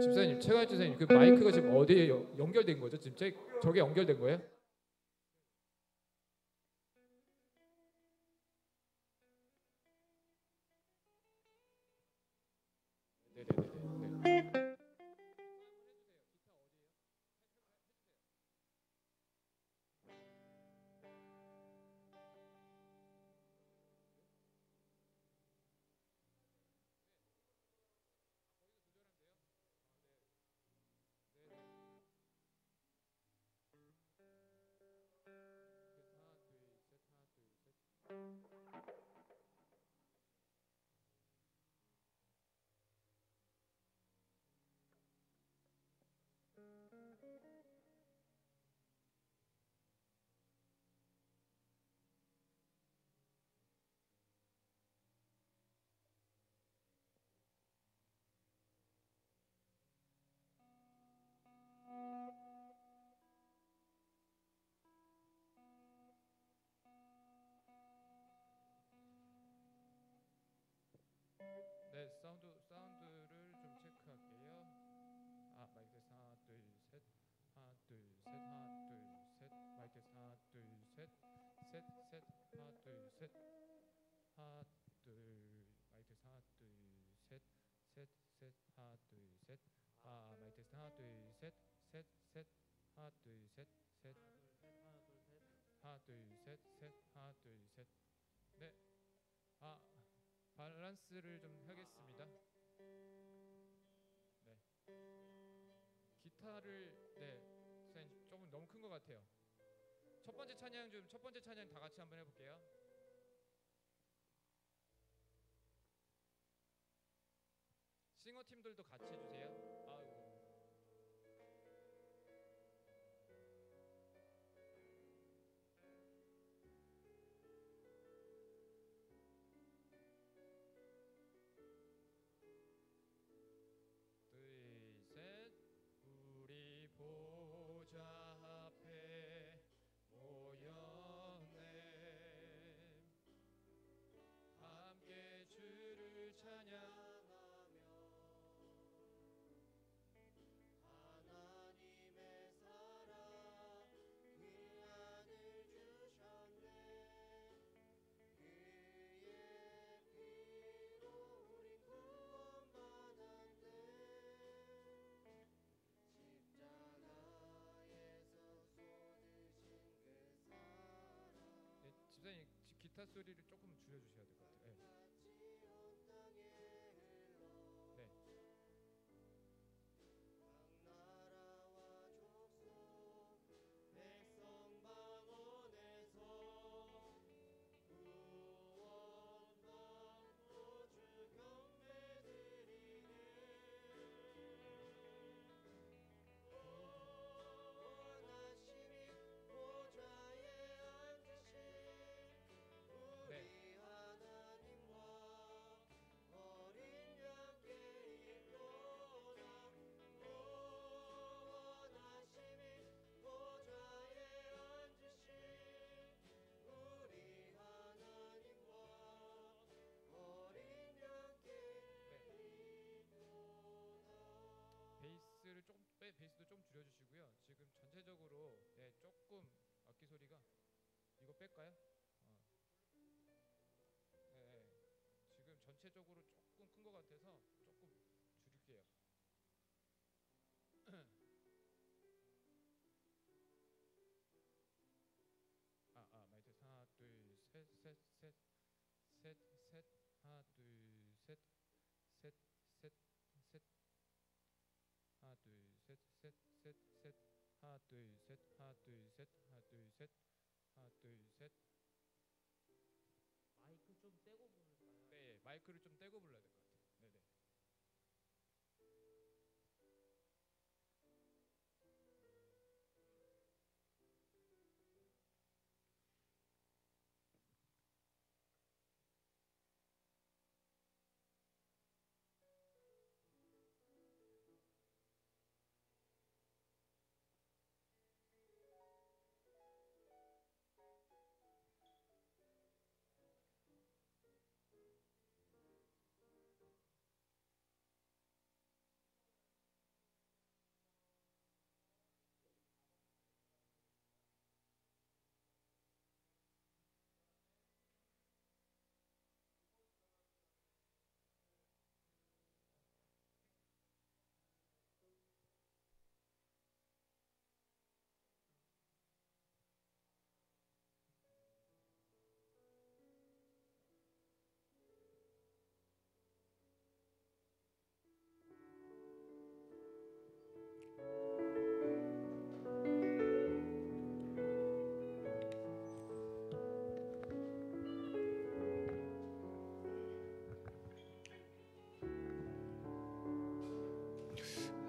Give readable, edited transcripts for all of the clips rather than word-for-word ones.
집사님, 최강희 집사님, 그 마이크가 지금 어디에 연결된 거죠? 지금 저게 연결된 거예요? 네네네네. 네, 사운드를 좀 체크할게요. 아, 마이크 하나, 둘, 셋, 하나, 둘, 셋, 하나, 둘, 셋, 마이크 하나, 둘, 셋, 셋, 셋, 하나, 둘, 셋, 하나, 둘, 마이크 하나, 둘, 셋, 셋, 셋, 하나, 둘, 셋, 아, 마이크 하나, 둘, 셋, 셋, 셋, 하나, 둘, 셋, 셋, 하나, 둘, 셋, 셋, 하나, 둘, 셋. 네, 아, 밸런스를 좀 하겠습니다. 네. 기타를 네, 선생님 조금 너무 큰 것 같아요. 첫 번째 찬양 다 같이 한번 해볼게요. 싱어 팀들도 같이 해주세요. 아이고. 둘, 셋. 우리 보좌 앞에 모였네. 함께 주를 찬양하며 하나님의 사랑 그 안을 주셨네. 그의 피로 우리 구원받았네. 십자가에서 쏟으신 그 사랑. 네, 집사님 기타 소리를 조금 줄여주셔야 될 것 같아요. 네. 네. 각 나라와 족속 백성 방언에서 구원받고 주 경배드리네. 원하심이 보좌에 앉으신 우리 하나님과 어린 양께 입도다. 원하심이 보좌에 앉으신 우리 하나님과 어린 양께 입도다. 베이스도 좀 줄여주시고요. 지금 전체적으로 네, 조금 악기 소리가 이거 뺄까요? 네, 네. 지금 전체적으로 조금 큰 것 같아서 조금 줄일게요. 마이크 하나, 둘, 셋, 셋, 셋, 셋, 셋, 하나, 둘, 셋, 셋, 셋, 셋, 하나, 둘, 셋, 셋, 셋, 셋, 하나, 둘, 셋, 하나, 둘, 셋, 하나, 둘, 셋, 하나, 둘, 셋. 마이크 좀 떼고 부를까요? 네, 마이크를 좀 떼고 불러야 될 것 같아요. 네네.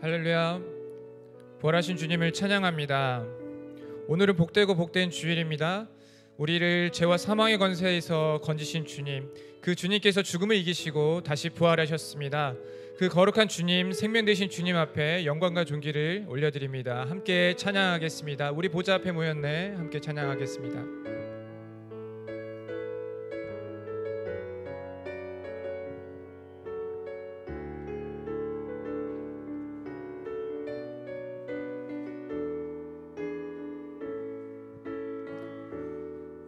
할렐루야. 부활하신 주님을 찬양합니다. 오늘은 복되고 복된 주일입니다. 우리를 죄와 사망의 권세에서 건지신 주님, 그 주님께서 죽음을 이기시고 다시 부활하셨습니다. 그 거룩한 주님, 생명 되신 주님 앞에 영광과 존귀를 올려드립니다. 함께 찬양하겠습니다. 우리 보좌 앞에 모였네. 함께 찬양하겠습니다.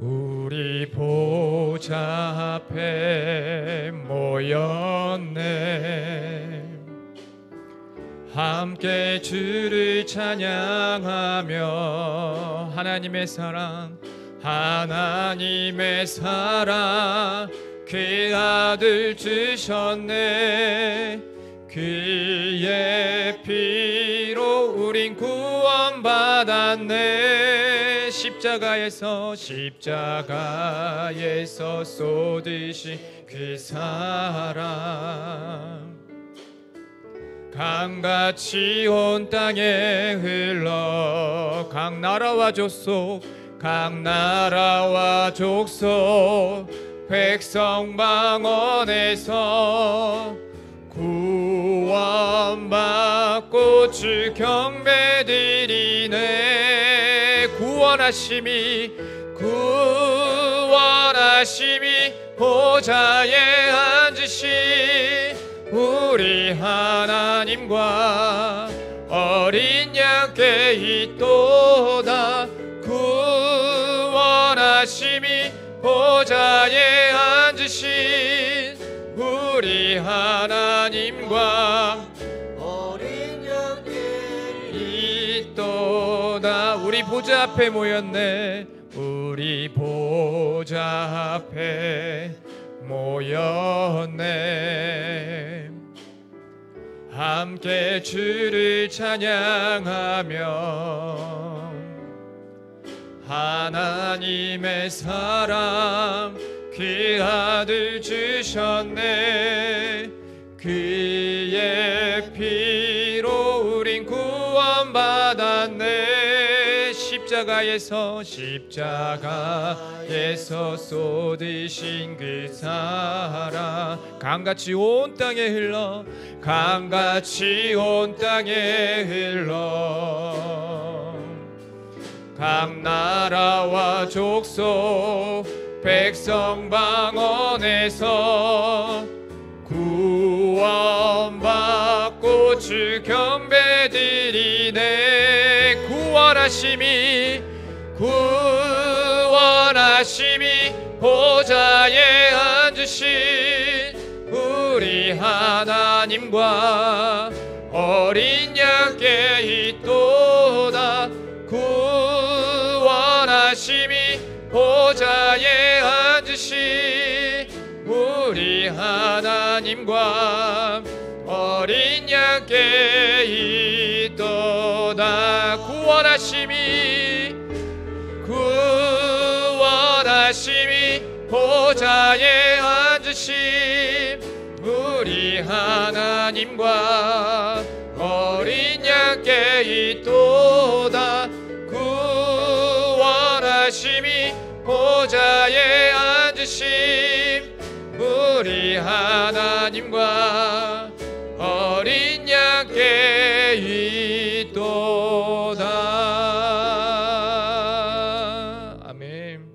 우리 보좌 앞에 모였네. 함께 주를 찬양하며 하나님의 사랑, 하나님의 사랑, 그 아들 주셨네. 그의 피로 우린 구원받았네. 십자가에서 쏟으신 그 사랑, 강같이 온 땅에 흘러 각 나라와 족속 백성 방언에서 구원받고 주 경배드리네. 구원하심이 보좌에 앉으신 우리 하나님과 어린 양께 있도다. 구원하심이 보좌에 앉으신 우리 하나님과 어린 양께 있도다. 우리 보좌 앞에 모였네. 우리 보좌 앞에 모였네. 함께 주를 찬양하며 하나님의 사랑, 그 아들 주셨네. 그의 피로 우린 구원받았네. 십자가에서 쏟으신 그 사랑, 강같이 온 땅에 흘러 각 나라와 족속 백성 방언에서 구원받고 주 경배드리네. 구원하심이 보좌에 앉으신 우리 하나님과 어린 양께 있도다. 구원하심이 보좌에 앉으신 우리 하나님과 어린 양께 있도다. 구원하심이 보좌에 앉으신 우리 하나님과 어린 양께 있도다. 구원하심이 보좌에 앉으신 우리 하나님과 어린 양께 있도다. 아멘.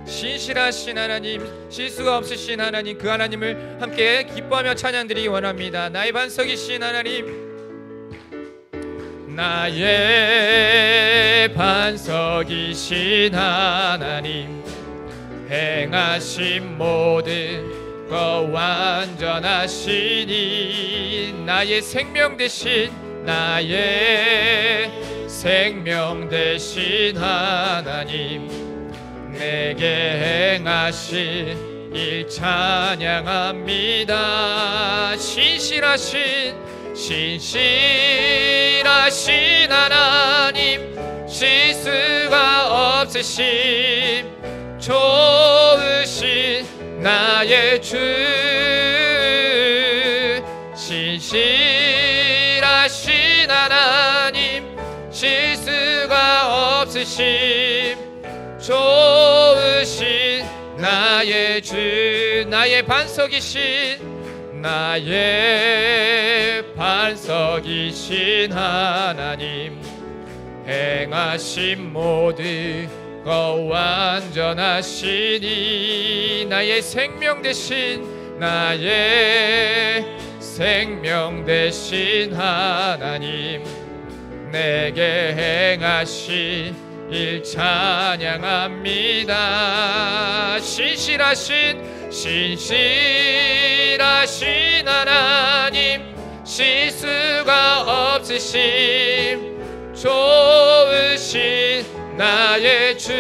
신실하신 하나님, 실수가 없으신 하나님, 그 하나님을 함께 기뻐하며 찬양드리기 원합니다. 나의 반석이신 하나님, 나의 반석이신 하나님, 행하신 모든 것 완전하시니 나의 생명 되신 하나님, 내게 행하신 일 찬양합니다. 신실하신 하나님, 실수가 없으심 좋으신 나의 주님, 좋으심 좋으신 나의 주 나의 반석이신 나의 반석이신 하나님 행하신 모든 것 완전하시니 나의 생명 대신 나의 생명 대신 하나님 내게 행하신 일 찬양합니다. 신실하신 하나님 실수가 없으심 좋으신 나의 주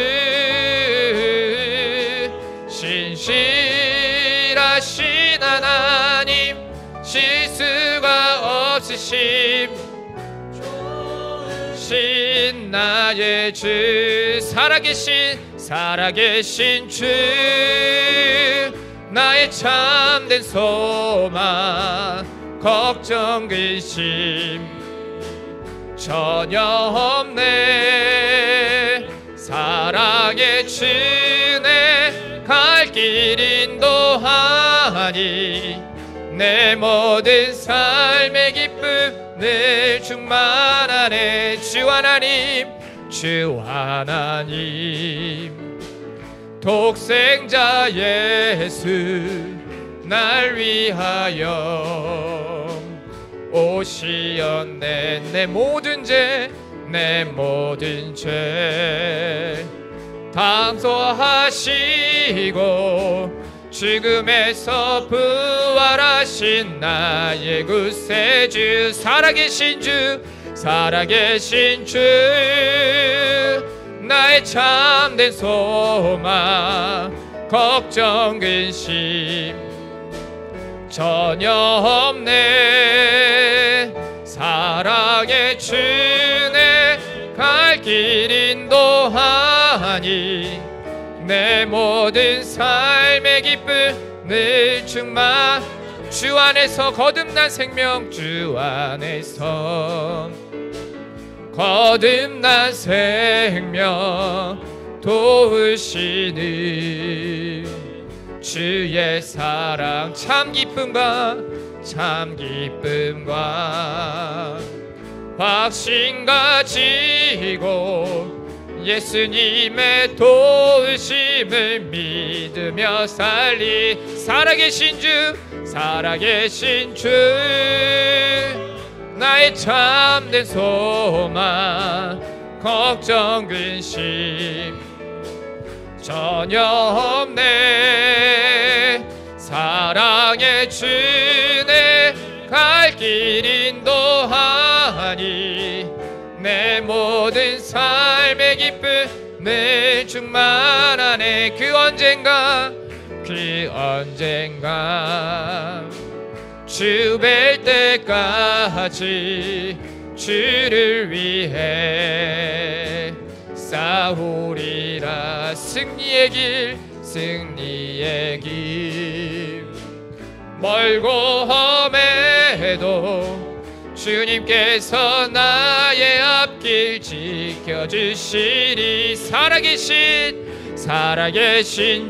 신실하신 하나님 실수가 없으심 좋으신 나의 주 살아계신 주 나의 참된 소망 걱정 근심 전혀 없네 사랑의 주내 갈 길 인도하니 내 모든 삶의 기쁨 늘 충만하네 주 하나님 독생자 예수 날 위하여 오시었네 내 모든 죄 담소하시고 죽음에서 부활하신 나의 구세주 살아계신 주 나의 참된 소망 걱정 근심 전혀 없네 사랑의 주내 갈 길 인도하니 내 모든 삶의 기쁨 늘 충만 주 안에서 거듭난 생명 주 안에서 거듭난 생명 도우시는 주의 사랑 참 기쁨과 확신 가지고 예수님의 도우심을 믿으며 살아계신 주 나의 참된 소망 걱정 근심 전혀 없네 사랑의 주내 갈 길 인도하니 내 모든 삶의 기쁨 늘 충만하네 그 언젠가 주 뵐 때까지 주를 위해 싸우리라 승리의 길 멀고 험해도 주님께서 나의 앞길 지켜주시리 살아계신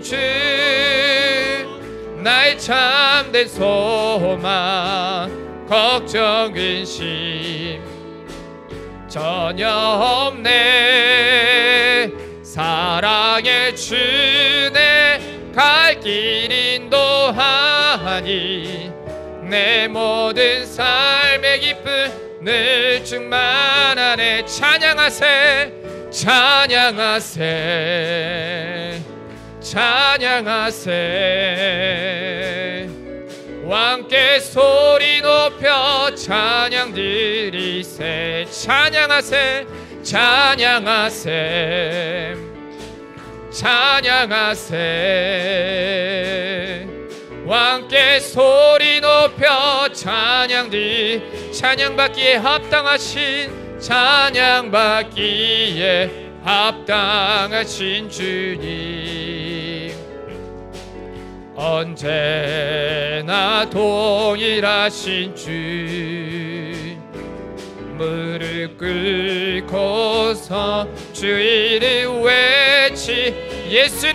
주 나의 참된 소망 걱정 근심 전혀 없네 사랑의 주내 갈 길 인도하니 내 모든 삶의 기쁨 늘 충만하네 찬양하세 왕께 소리 높여 찬양 드리세 찬양하세 왕께 소리 높여 찬양받기에 합당하신 주님 언제나 동일하신 주 무릎 꿇고서 주 이름 외치 예수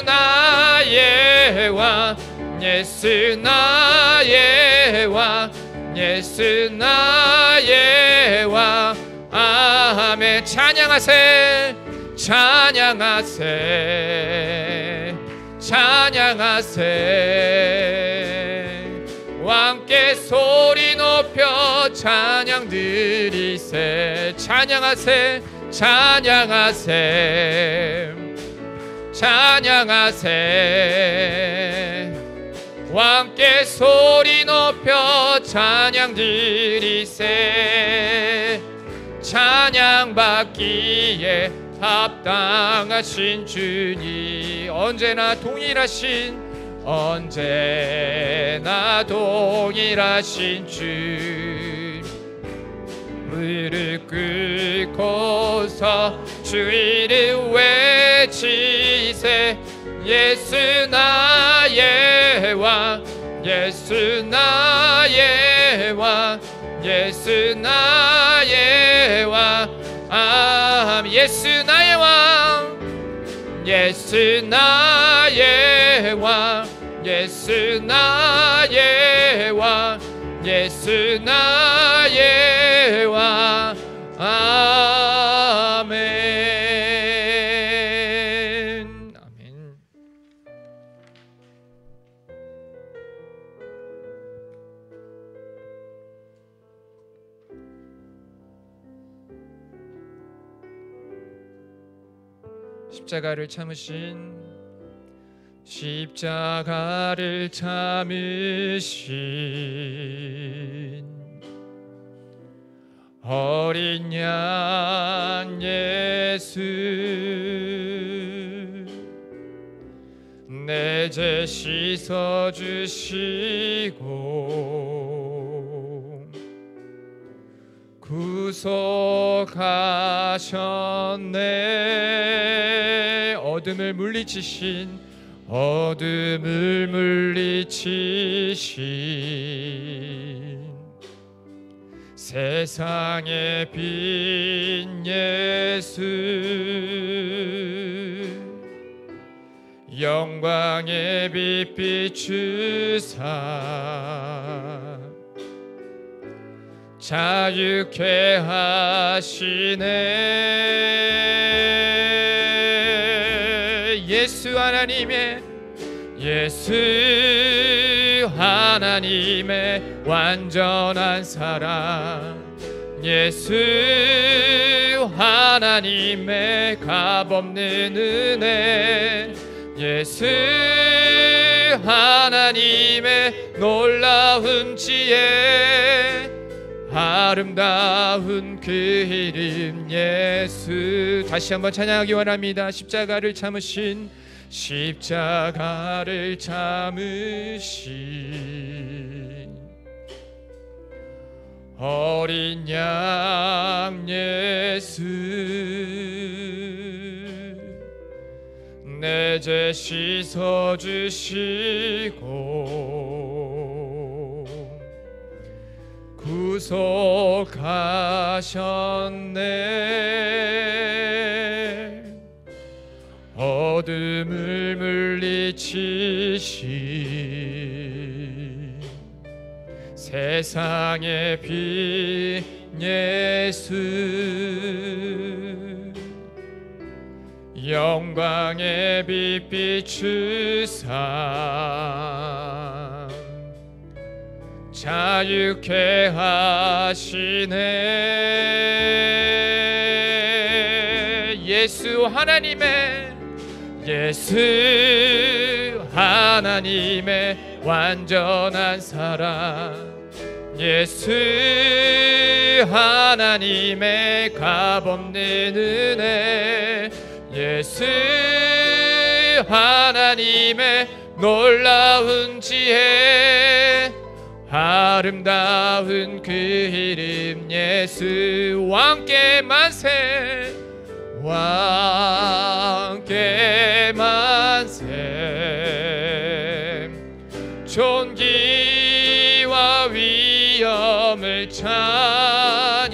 나의 왕 예수 나의 왕 예수 나의 왕 아멘. 찬양하세 왕께 소리 높여 찬양 드리세 찬양하세 왕께 소리 높여 찬양 드리세 찬양 받기에 합당하신 주님 언제나 동일하신 주 무릎 꿇고서 주 이름 외치세 예수 나의 왕 예수 나의 왕 예수 나의 왕 예수 나의 왕 예수 나의 왕 예수 나의 왕 예수 나의 왕 아멘. 아멘. 십자가를 참으신 어린 양 예수 내 죄 씻어주시고 구속하셨네 어둠을 물리치신 세상의 빛 예수 영광의 빛 비추사 자유케 하시네 예수 하나님의 완전한 사랑 예수 하나님의 값없는 은혜 예수 하나님의 놀라운 지혜 아름다운 그 이름 예수 다시 한번 찬양하기 원합니다. 십자가를 참으신 어린 양 예수 내 죄 씻어주시고 구속하셨네 어둠을 물리치신 세상의 빛 예수 영광의 빛 비추사 자유케 하시네 예수 하나님의 완전한 사랑 예수 하나님의 값없는 은혜 예수 하나님의 놀라운 지혜 아름다운 그 이름 예수 왕께 만세 존귀와 위 위엄을 찬양해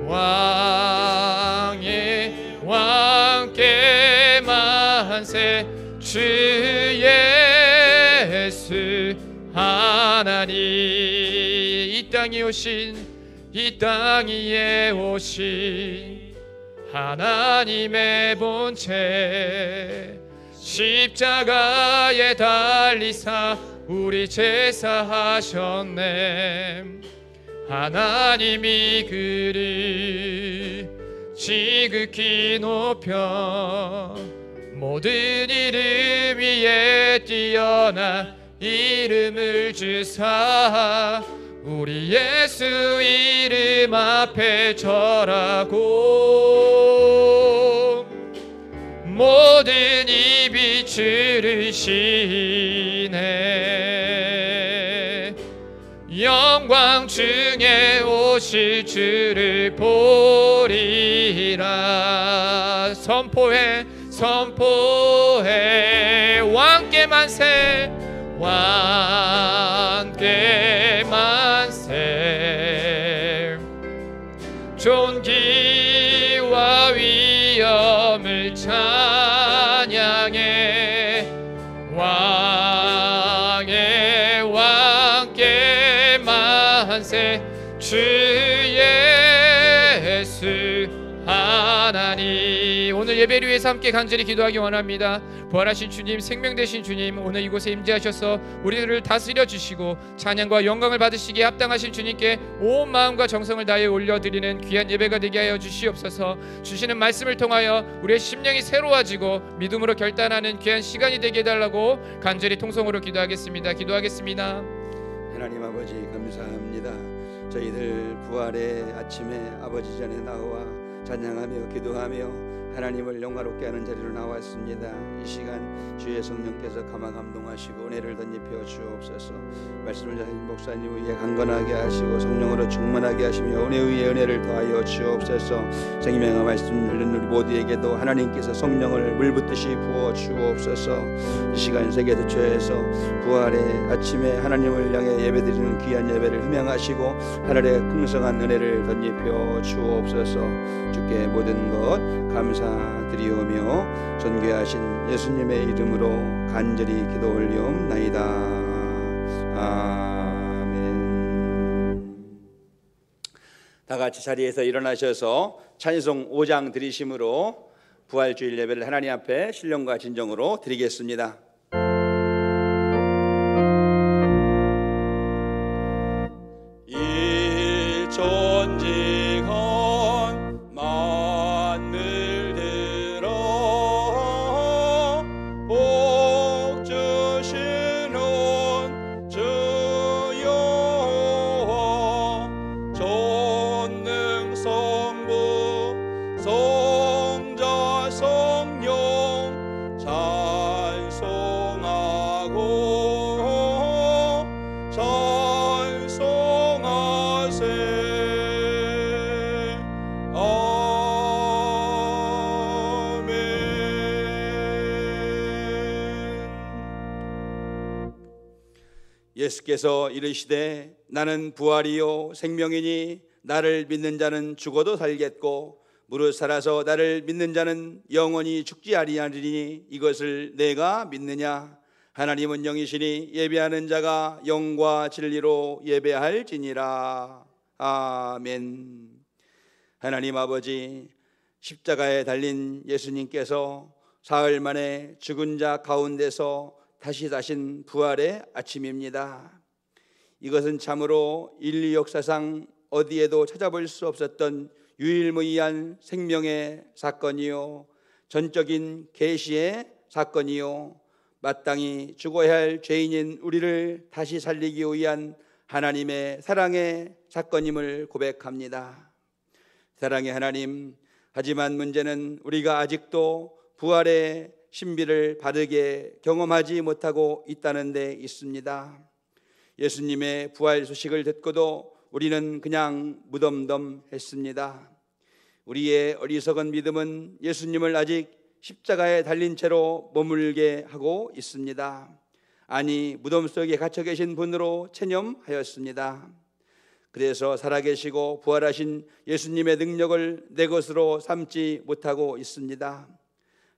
왕의 왕께 만세 주 예수 하나님 이 땅에 오신 하나님의 본체 십자가에 달리사 우리 제사하셨네 하나님이 그를 지극히 높여 모든 이름 위에 뛰어난 이름을 주사 우리 예수 이름 앞에 절하고 모든 입이 주를 시네 영광 중에 오실 주를 보리라 선포해 왕께 만세 왕께 만세 존귀와 위엄을 찬양해 왕의 왕께 만세 주 예수 하나님 오늘 예배를 위해서 함께 간절히 기도하기 원합니다. 부활하신 주님 생명 되신 주님 오늘 이곳에 임재하셔서 우리들을 다스려 주시고 찬양과 영광을 받으시기에 합당하신 주님께 온 마음과 정성을 다해 올려드리는 귀한 예배가 되게 하여 주시옵소서. 주시는 말씀을 통하여 우리의 심령이 새로워지고 믿음으로 결단하는 귀한 시간이 되게 해달라고 간절히 통성으로 기도하겠습니다. 하나님 아버지 감사합니다. 저희들 부활의 아침에 아버지 전에 나와 찬양하며 기도하며 하나님을 영화롭게 하는 자리로 나왔습니다. 이 시간 주의 성령께서 감화 감동하시고 은혜를 덧입혀 주옵소서. 말씀을 전하신 목사님 위에 강건하게 하시고 성령으로 충만하게 하시며 은혜 위에 은혜를 더하여 주옵소서. 생명의 말씀 들는 우리 모두에게도 하나님께서 성령을 물붓듯이 부어 주옵소서. 이 시간 세계 대처에서 부활의 아침에 하나님을 향해 예배드리는 귀한 예배를 흠양하시고 하늘의 풍성한 은혜를 덧입혀 주옵소서. 주께 모든 것 감사드리오며 존귀하신 예수님의 이름으로 간절히 기도 올리옵나이다. 아멘. 다 같이 자리에서 일어나셔서 찬송 5장 드리심으로 부활주일 예배를 하나님 앞에 신령과 진정으로 드리겠습니다. 예수께서 이르시되 나는 부활이요 생명이니 나를 믿는 자는 죽어도 살겠고 무릇 살아서 나를 믿는 자는 영원히 죽지 아니하리니 이것을 내가 믿느냐. 하나님은 영이시니 예배하는 자가 영과 진리로 예배할지니라. 아멘. 하나님 아버지, 십자가에 달린 예수님께서 사흘 만에 죽은 자 가운데서 다시 사신 부활의 아침입니다. 이것은 참으로 인류 역사상 어디에도 찾아볼 수 없었던 유일무이한 생명의 사건이요 전적인 계시의 사건이요 마땅히 죽어야 할 죄인인 우리를 다시 살리기 위한 하나님의 사랑의 사건임을 고백합니다. 사랑의 하나님, 하지만 문제는 우리가 아직도 부활의 신비를 바르게 경험하지 못하고 있다는 데 있습니다. 예수님의 부활 소식을 듣고도 우리는 그냥 무덤덤했습니다. 우리의 어리석은 믿음은 예수님을 아직 십자가에 달린 채로 머물게 하고 있습니다. 아니 무덤 속에 갇혀 계신 분으로 체념하였습니다. 그래서 살아계시고 부활하신 예수님의 능력을 내 것으로 삼지 못하고 있습니다.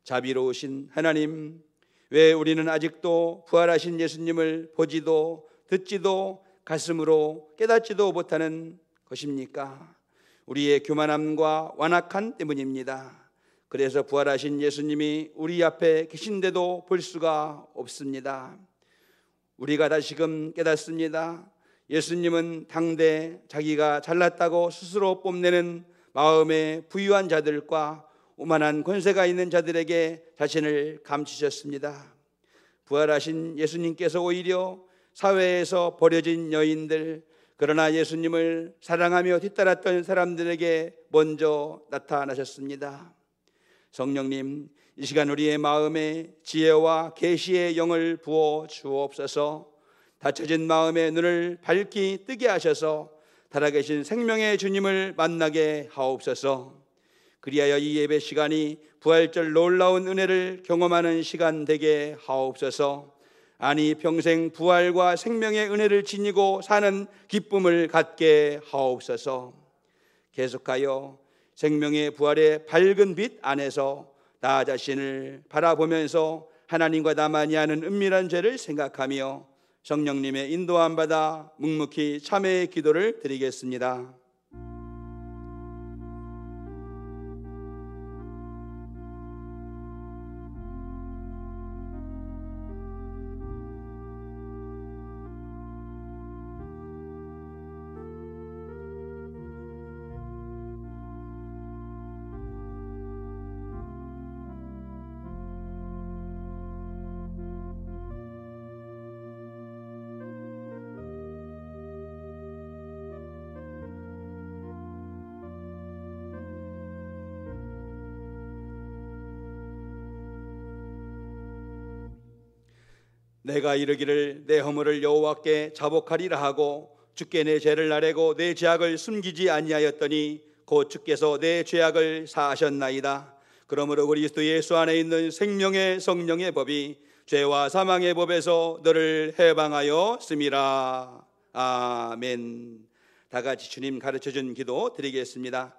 자비로우신 하나님, 왜 우리는 아직도 부활하신 예수님을 보지도 듣지도 가슴으로 깨닫지도 못하는 것입니까? 우리의 교만함과 완악함 때문입니다. 그래서 부활하신 예수님이 우리 앞에 계신데도 볼 수가 없습니다. 우리가 다시금 깨닫습니다. 예수님은 당대 자기가 잘났다고 스스로 뽐내는 마음에 부유한 자들과 오만한 권세가 있는 자들에게 자신을 감추셨습니다. 부활하신 예수님께서 오히려 사회에서 버려진 여인들, 그러나 예수님을 사랑하며 뒤따랐던 사람들에게 먼저 나타나셨습니다. 성령님, 이 시간 우리의 마음에 지혜와 계시의 영을 부어 주옵소서. 닫혀진 마음의 눈을 밝히 뜨게 하셔서 살아계신 생명의 주님을 만나게 하옵소서. 그리하여 이 예배 시간이 부활절 놀라운 은혜를 경험하는 시간 되게 하옵소서. 아니 평생 부활과 생명의 은혜를 지니고 사는 기쁨을 갖게 하옵소서. 계속하여 생명의 부활의 밝은 빛 안에서 나 자신을 바라보면서 하나님과 나만이 하는 은밀한 죄를 생각하며 성령님의 인도함 받아 묵묵히 참회의 기도를 드리겠습니다. 내가 이르기를 내 허물을 여호와께 자복하리라 하고 주께 내 죄를 아뢰고 내 죄악을 숨기지 아니하였더니 곧 주께서 내 죄악을 사하셨나이다. 그러므로 그리스도 예수 안에 있는 생명의 성령의 법이 죄와 사망의 법에서 너를 해방하여 씀이라. 아멘. 다 같이 주님 가르쳐준 기도 드리겠습니다.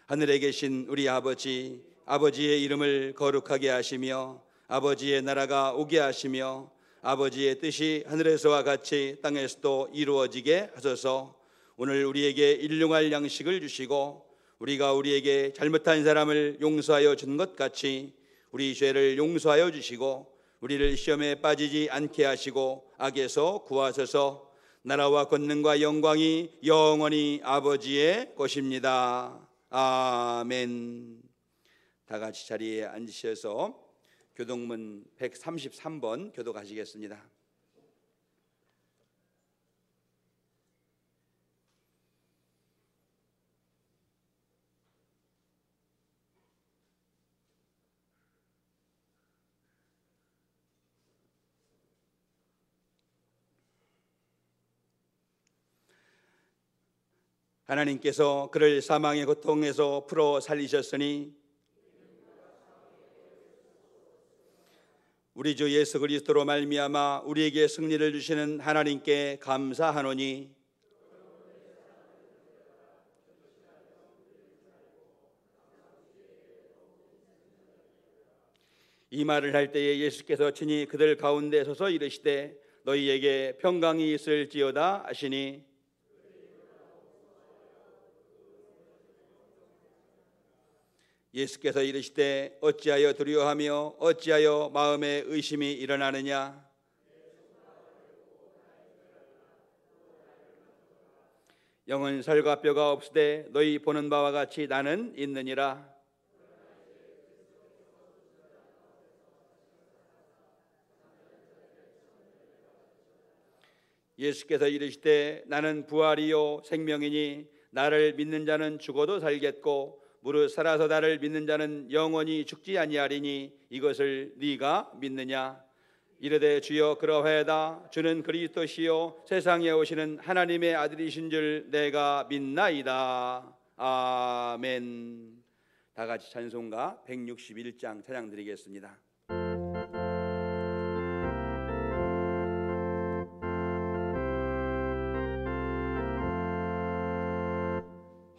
하늘에 계신 우리 아버지, 아버지의 이름을 거룩하게 하시며 아버지의 나라가 오게 하시며 아버지의 뜻이 하늘에서와 같이 땅에서도 이루어지게 하소서. 오늘 우리에게 일용할 양식을 주시고 우리가 우리에게 잘못한 사람을 용서하여 준 것 같이 우리 죄를 용서하여 주시고 우리를 시험에 빠지지 않게 하시고 악에서 구하소서. 나라와 권능과 영광이 영원히 아버지의 것입니다. 아멘. 다 같이 자리에 앉으셔서 교동문 133번 교도 가시겠습니다. 하나님께서 그를 사망의 고통에서 풀어 살리셨으니 우리 주 예수 그리스도로 말미암아 우리에게 승리를 주시는 하나님께 감사하노니 이 말을 할 때에 예수께서 친히 그들 가운데 서서 이르시되 너희에게 평강이 있을지어다 하시니 예수께서 이르시되 어찌하여 두려워하며 어찌하여 마음에 의심이 일어나느냐. 영은 살과 뼈가 없으되 너희 보는 바와 같이 나는 있느니라. 예수께서 이르시되 나는 부활이요 생명이니 나를 믿는 자는 죽어도 살겠고 무릇 살아서 나를 믿는 자는 영원히 죽지 아니하리니 이것을 네가 믿느냐. 이르되 주여 그러하여다. 주는 그리스도시요 세상에 오시는 하나님의 아들이신 줄 내가 믿나이다. 아멘. 다 같이 찬송가 161장 찬양 드리겠습니다.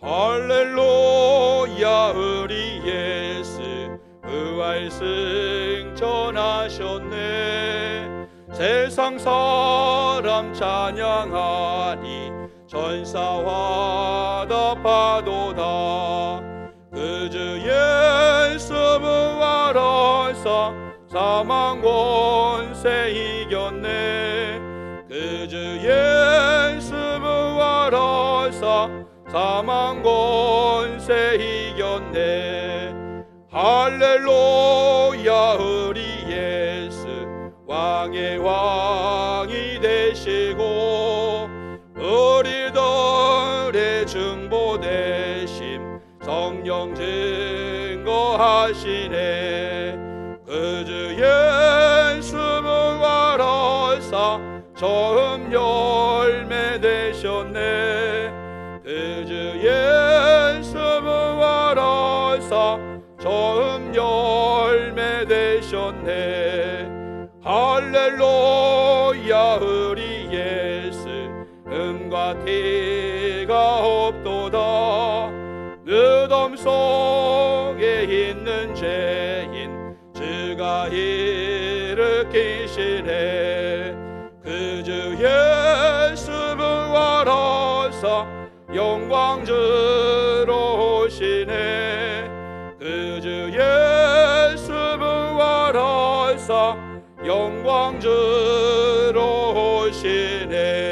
할렐루야 우리 예수 부활 승천하셨네. 세상 사람 찬양하니 천사와 답하도다. 그 주 예수 부활하사 사망 권세 이겼네. 그 주 예수 부활하사 사망 권세 이겼네. 할렐루야 우리 예수 왕의 왕이 되시고 우리들의 중보 되심 성령 증거하시네. 그 주 예수 부활하사 처음 열매 되셨네. 그 주 예수 부활하사 처음 열매 되셨네. 할렐루야 우리 예수 음과 티가 없도다. 무덤 속에 있는 죄인 주가 일으키시네. 그 주 예수 부활하사 영광 주러 오시네. 그 주 예수 부활하사 영광 주러 오시네.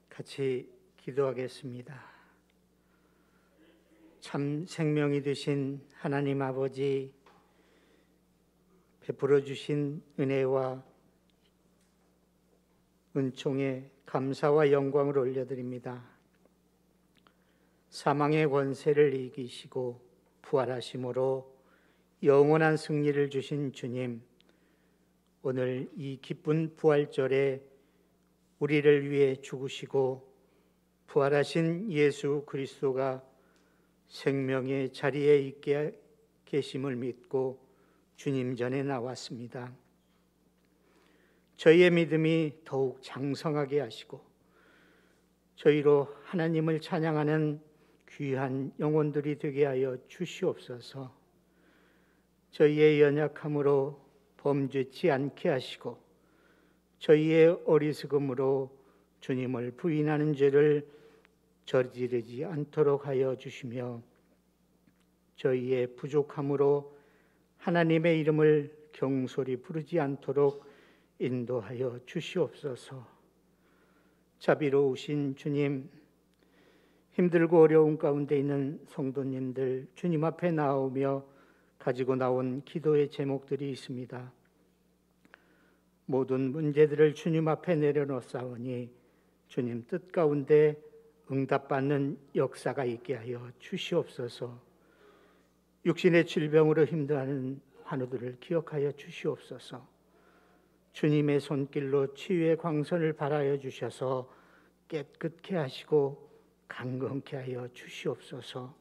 같이 기도하겠습니다. 참 생명이 되신 하나님 아버지, 베풀어 주신 은혜와 은총에 감사와 영광을 올려드립니다. 사망의 권세를 이기시고 부활하심으로 영원한 승리를 주신 주님, 오늘 이 기쁜 부활절에 우리를 위해 죽으시고 부활하신 예수 그리스도가 생명의 자리에 있게 계심을 믿고 주님 전에 나왔습니다. 저희의 믿음이 더욱 장성하게 하시고 저희로 하나님을 찬양하는 귀한 영혼들이 되게 하여 주시옵소서. 저희의 연약함으로 범죄치 않게 하시고 저희의 어리석음으로 주님을 부인하는 죄를 저지르지 않도록 하여 주시며 저희의 부족함으로 하나님의 이름을 경솔히 부르지 않도록 인도하여 주시옵소서. 자비로우신 주님, 힘들고 어려운 가운데 있는 성도님들 주님 앞에 나오며 가지고 나온 기도의 제목들이 있습니다. 모든 문제들을 주님 앞에 내려놓사오니 주님 뜻 가운데 응답받는 역사가 있게 하여 주시옵소서. 육신의 질병으로 힘들어하는 환우들을 기억하여 주시옵소서. 주님의 손길로 치유의 광선을 발하여 주셔서 깨끗게 하시고 강건케 하여 주시옵소서.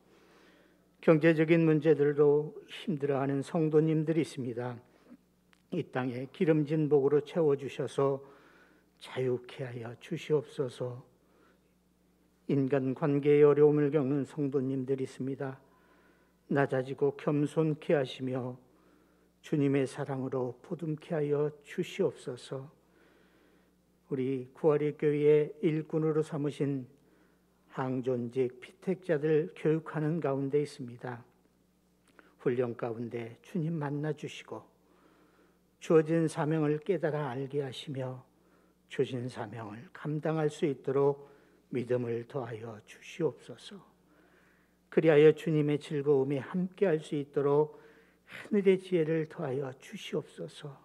경제적인 문제들로 힘들어하는 성도님들이 있습니다. 이 땅에 기름진 복으로 채워주셔서 자유케 하여 주시옵소서. 인간관계의 어려움을 겪는 성도님들이 있습니다. 낮아지고 겸손케 하시며 주님의 사랑으로 보듬케 하여 주시옵소서. 우리 구아리 교회의 일꾼으로 삼으신 항존직 피택자들 교육하는 가운데 있습니다. 훈련 가운데 주님 만나주시고 주어진 사명을 깨달아 알게 하시며 주신 사명을 감당할 수 있도록 믿음을 더하여 주시옵소서. 그리하여 주님의 즐거움에 함께할 수 있도록 하늘의 지혜를 더하여 주시옵소서.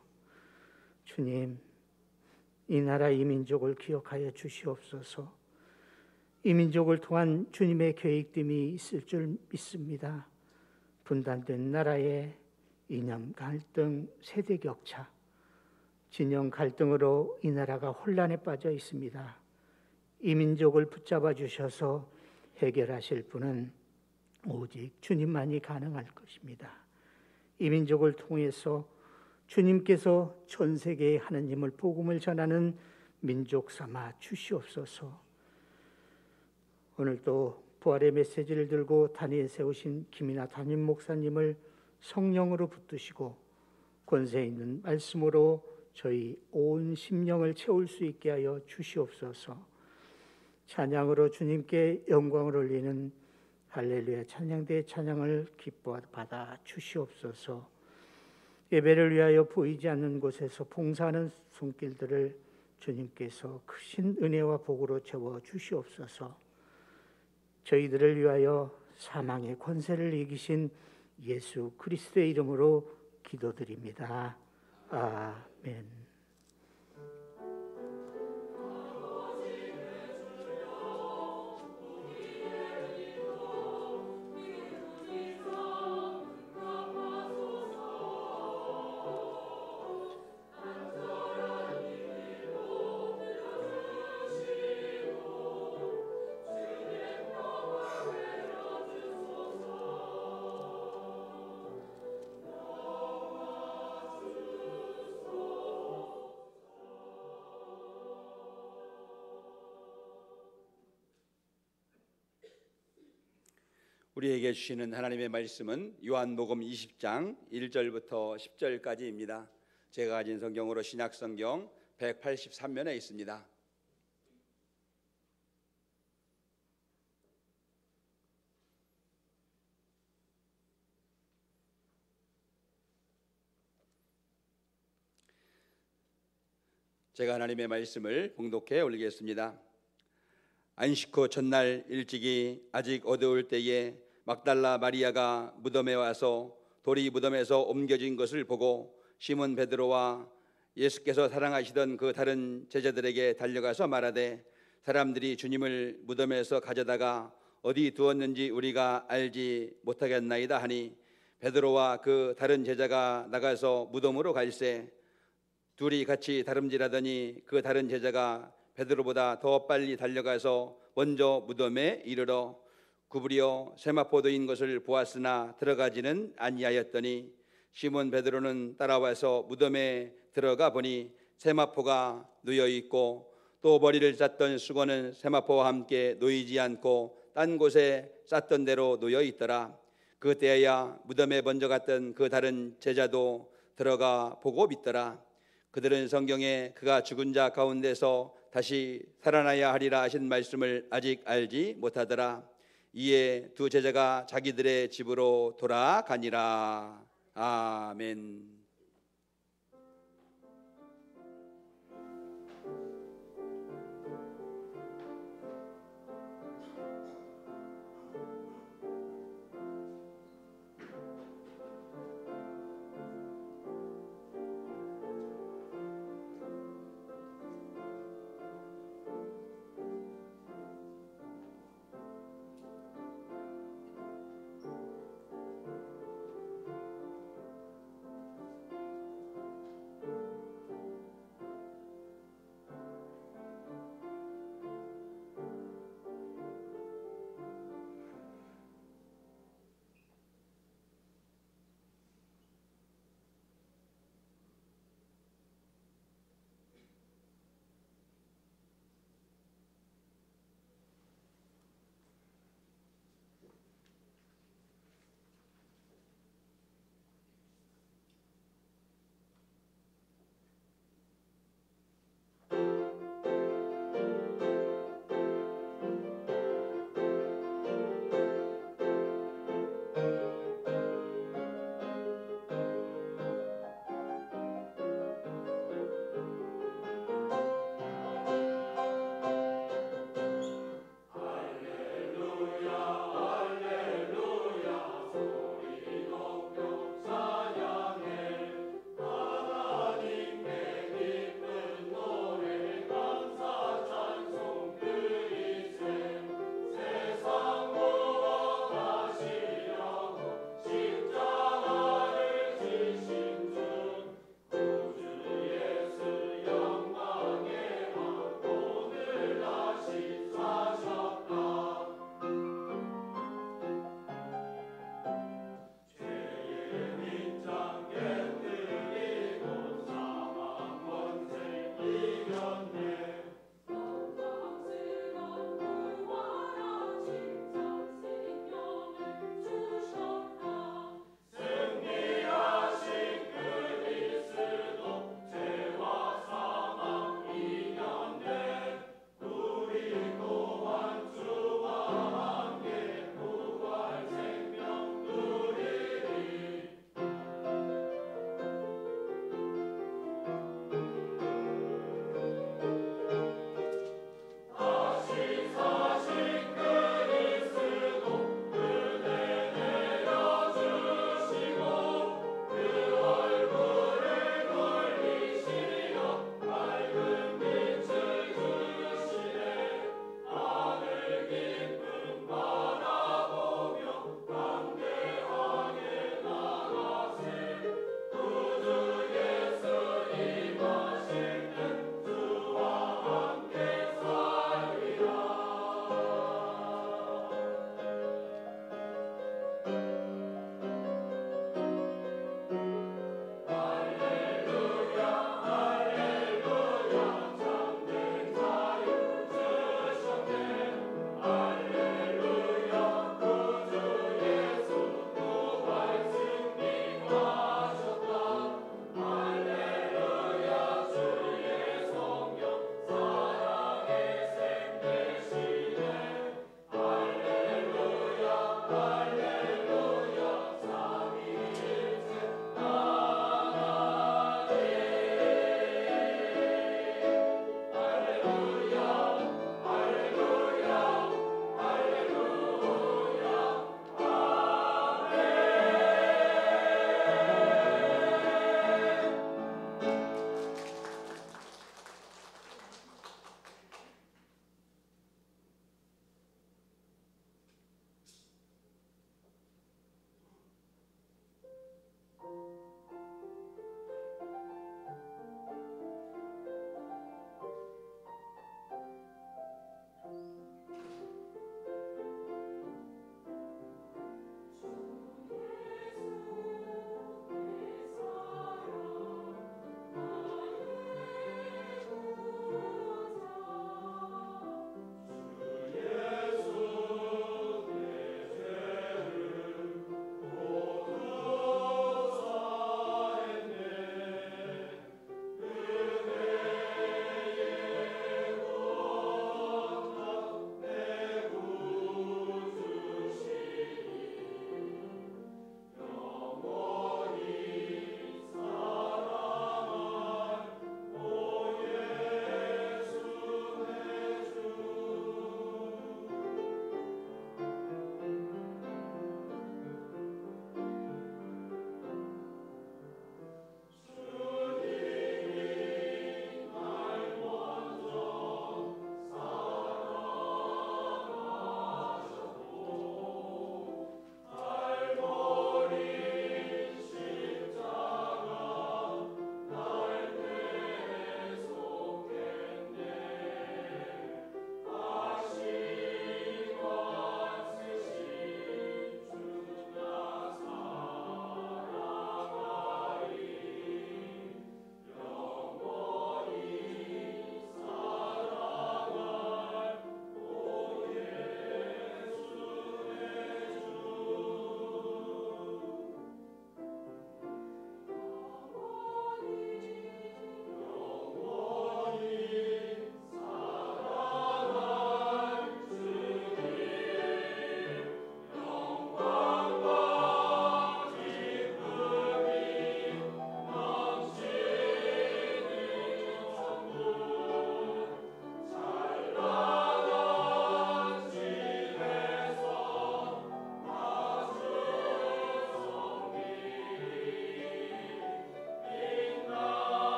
주님, 이 나라 이 민족을 기억하여 주시옵소서. 이 민족을 통한 주님의 계획됨이 있을 줄 믿습니다. 분단된 나라의 이념 갈등, 세대 격차, 진영 갈등으로 이 나라가 혼란에 빠져 있습니다. 이 민족을 붙잡아 주셔서 해결하실 분은 오직 주님만이 가능할 것입니다. 이 민족을 통해서 주님께서 전 세계에 하나님을 복음을 전하는 민족 삼아 주시옵소서. 오늘도 부활의 메시지를 들고 단위에 세우신 김이나 담임 목사님을 성령으로 붙드시고 권세 있는 말씀으로 저희 온 심령을 채울 수 있게 하여 주시옵소서. 찬양으로 주님께 영광을 올리는 할렐루야 찬양대의 찬양을 기뻐 받아 주시옵소서. 예배를 위하여 보이지 않는 곳에서 봉사하는 손길들을 주님께서 크신 은혜와 복으로 채워 주시옵소서. 저희들을 위하여 사망의 권세를 이기신 예수 그리스도의 이름으로 기도드립니다. 아멘. 우리에게 주시는 하나님의 말씀은 요한복음 20장 1절부터 10절까지입니다. 제가 가진 성경으로 신약성경 183면에 있습니다. 제가 하나님의 말씀을 봉독해 올리겠습니다. 안식 후 첫날 일찍이 아직 어두울 때에 막달라 마리아가 무덤에 와서 돌이 무덤에서 옮겨진 것을 보고 시몬 베드로와 예수께서 사랑하시던 그 다른 제자들에게 달려가서 말하되 사람들이 주님을 무덤에서 가져다가 어디 두었는지 우리가 알지 못하겠나이다 하니 베드로와 그 다른 제자가 나가서 무덤으로 갈새 둘이 같이 다름질하더니 그 다른 제자가 베드로보다 더 빨리 달려가서 먼저 무덤에 이르러 구부려 세마포도인 것을 보았으나 들어가지는 아니하였더니 시몬 베드로는 따라와서 무덤에 들어가 보니 세마포가 놓여 있고 또 머리를 쌌던 수건은 세마포와 함께 놓이지 않고 딴 곳에 쌌던 대로 놓여 있더라. 그때야 무덤에 먼저 갔던 그 다른 제자도 들어가 보고 믿더라. 그들은 성경에 그가 죽은 자 가운데서 다시 살아나야 하리라 하신 말씀을 아직 알지 못하더라. 이에 두 제자가 자기들의 집으로 돌아가니라. 아멘.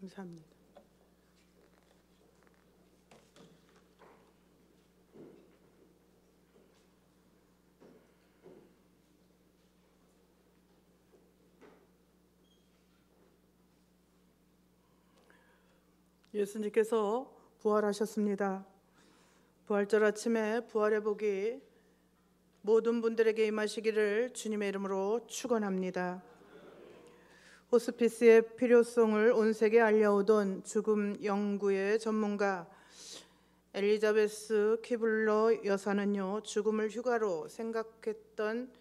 감사합니다. 예수님께서 부활하셨습니다. 부활절 아침에 부활의 복이 모든 분들에게 임하시기를 주님의 이름으로 축원합니다. 호스피스의 필요성을 온 세계에 알려오던 죽음 연구의 전문가 엘리자베스 키블러 여사는요, 죽음을 휴가로 생각했던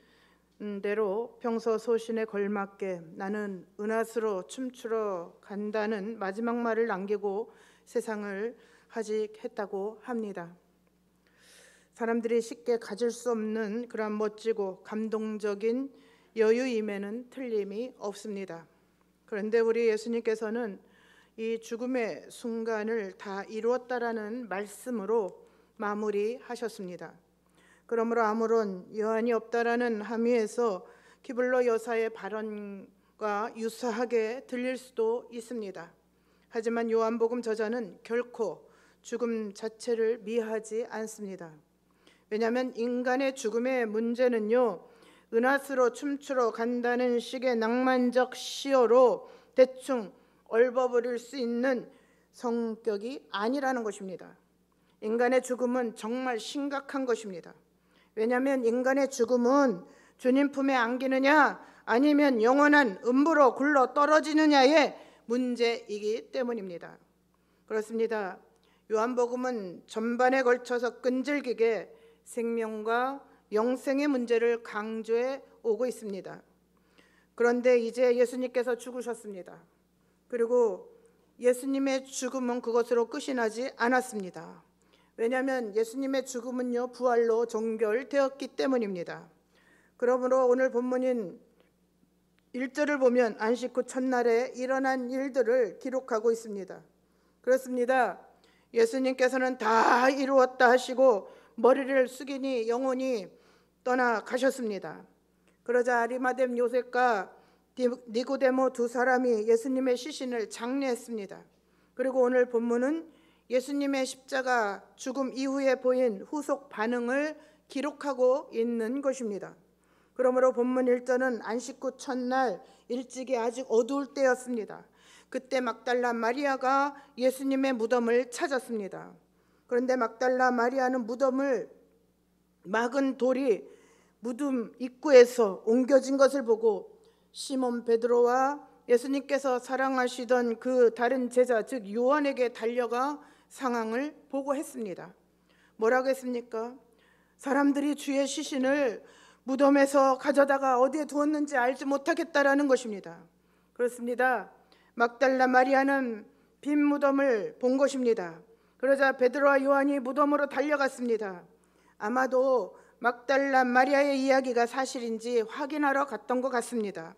대로 평소 소신에 걸맞게 나는 은하수로 춤추러 간다는 마지막 말을 남기고 세상을 하직했다고 합니다. 사람들이 쉽게 가질 수 없는 그런 멋지고 감동적인 여유임에는 틀림이 없습니다. 그런데 우리 예수님께서는 이 죽음의 순간을 다 이루었다라는 말씀으로 마무리하셨습니다. 그러므로 아무런 여한이 없다라는 함의에서 키블러 여사의 발언과 유사하게 들릴 수도 있습니다. 하지만 요한복음 저자는 결코 죽음 자체를 미하지 않습니다. 왜냐하면 인간의 죽음의 문제는요, 은하수로 춤추러 간다는 식의 낭만적 시어로 대충 얽어버릴 수 있는 성격이 아니라는 것입니다. 인간의 죽음은 정말 심각한 것입니다. 왜냐하면 인간의 죽음은 주님 품에 안기느냐 아니면 영원한 음부로 굴러 떨어지느냐의 문제이기 때문입니다. 그렇습니다. 요한복음은 전반에 걸쳐서 끈질기게 생명과 영생의 문제를 강조해 오고 있습니다. 그런데 이제 예수님께서 죽으셨습니다. 그리고 예수님의 죽음은 그것으로 끝이 나지 않았습니다. 왜냐하면 예수님의 죽음은요, 부활로 종결되었기 때문입니다. 그러므로 오늘 본문인 1절을 보면 안식 후 첫날에 일어난 일들을 기록하고 있습니다. 그렇습니다. 예수님께서는 다 이루었다 하시고 머리를 숙이니 영혼이 떠나가셨습니다. 그러자 아리마댐 요셉과 니고데모 두 사람이 예수님의 시신을 장례했습니다. 그리고 오늘 본문은 예수님의 십자가 죽음 이후에 보인 후속 반응을 기록하고 있는 것입니다. 그러므로 본문 1절은 안식 후 첫날 일찍이 아직 어두울 때였습니다. 그때 막달라 마리아가 예수님의 무덤을 찾았습니다. 그런데 막달라 마리아는 무덤을 막은 돌이 무덤 입구에서 옮겨진 것을 보고 시몬 베드로와 예수님께서 사랑하시던 그 다른 제자 즉 요한에게 달려가 상황을 보고했습니다. 뭐라고 했습니까? 사람들이 주의 시신을 무덤에서 가져다가 어디에 두었는지 알지 못하겠다라는 것입니다. 그렇습니다. 막달라 마리아는 빈 무덤을 본 것입니다. 그러자 베드로와 요한이 무덤으로 달려갔습니다. 아마도 막달라 마리아의 이야기가 사실인지 확인하러 갔던 것 같습니다.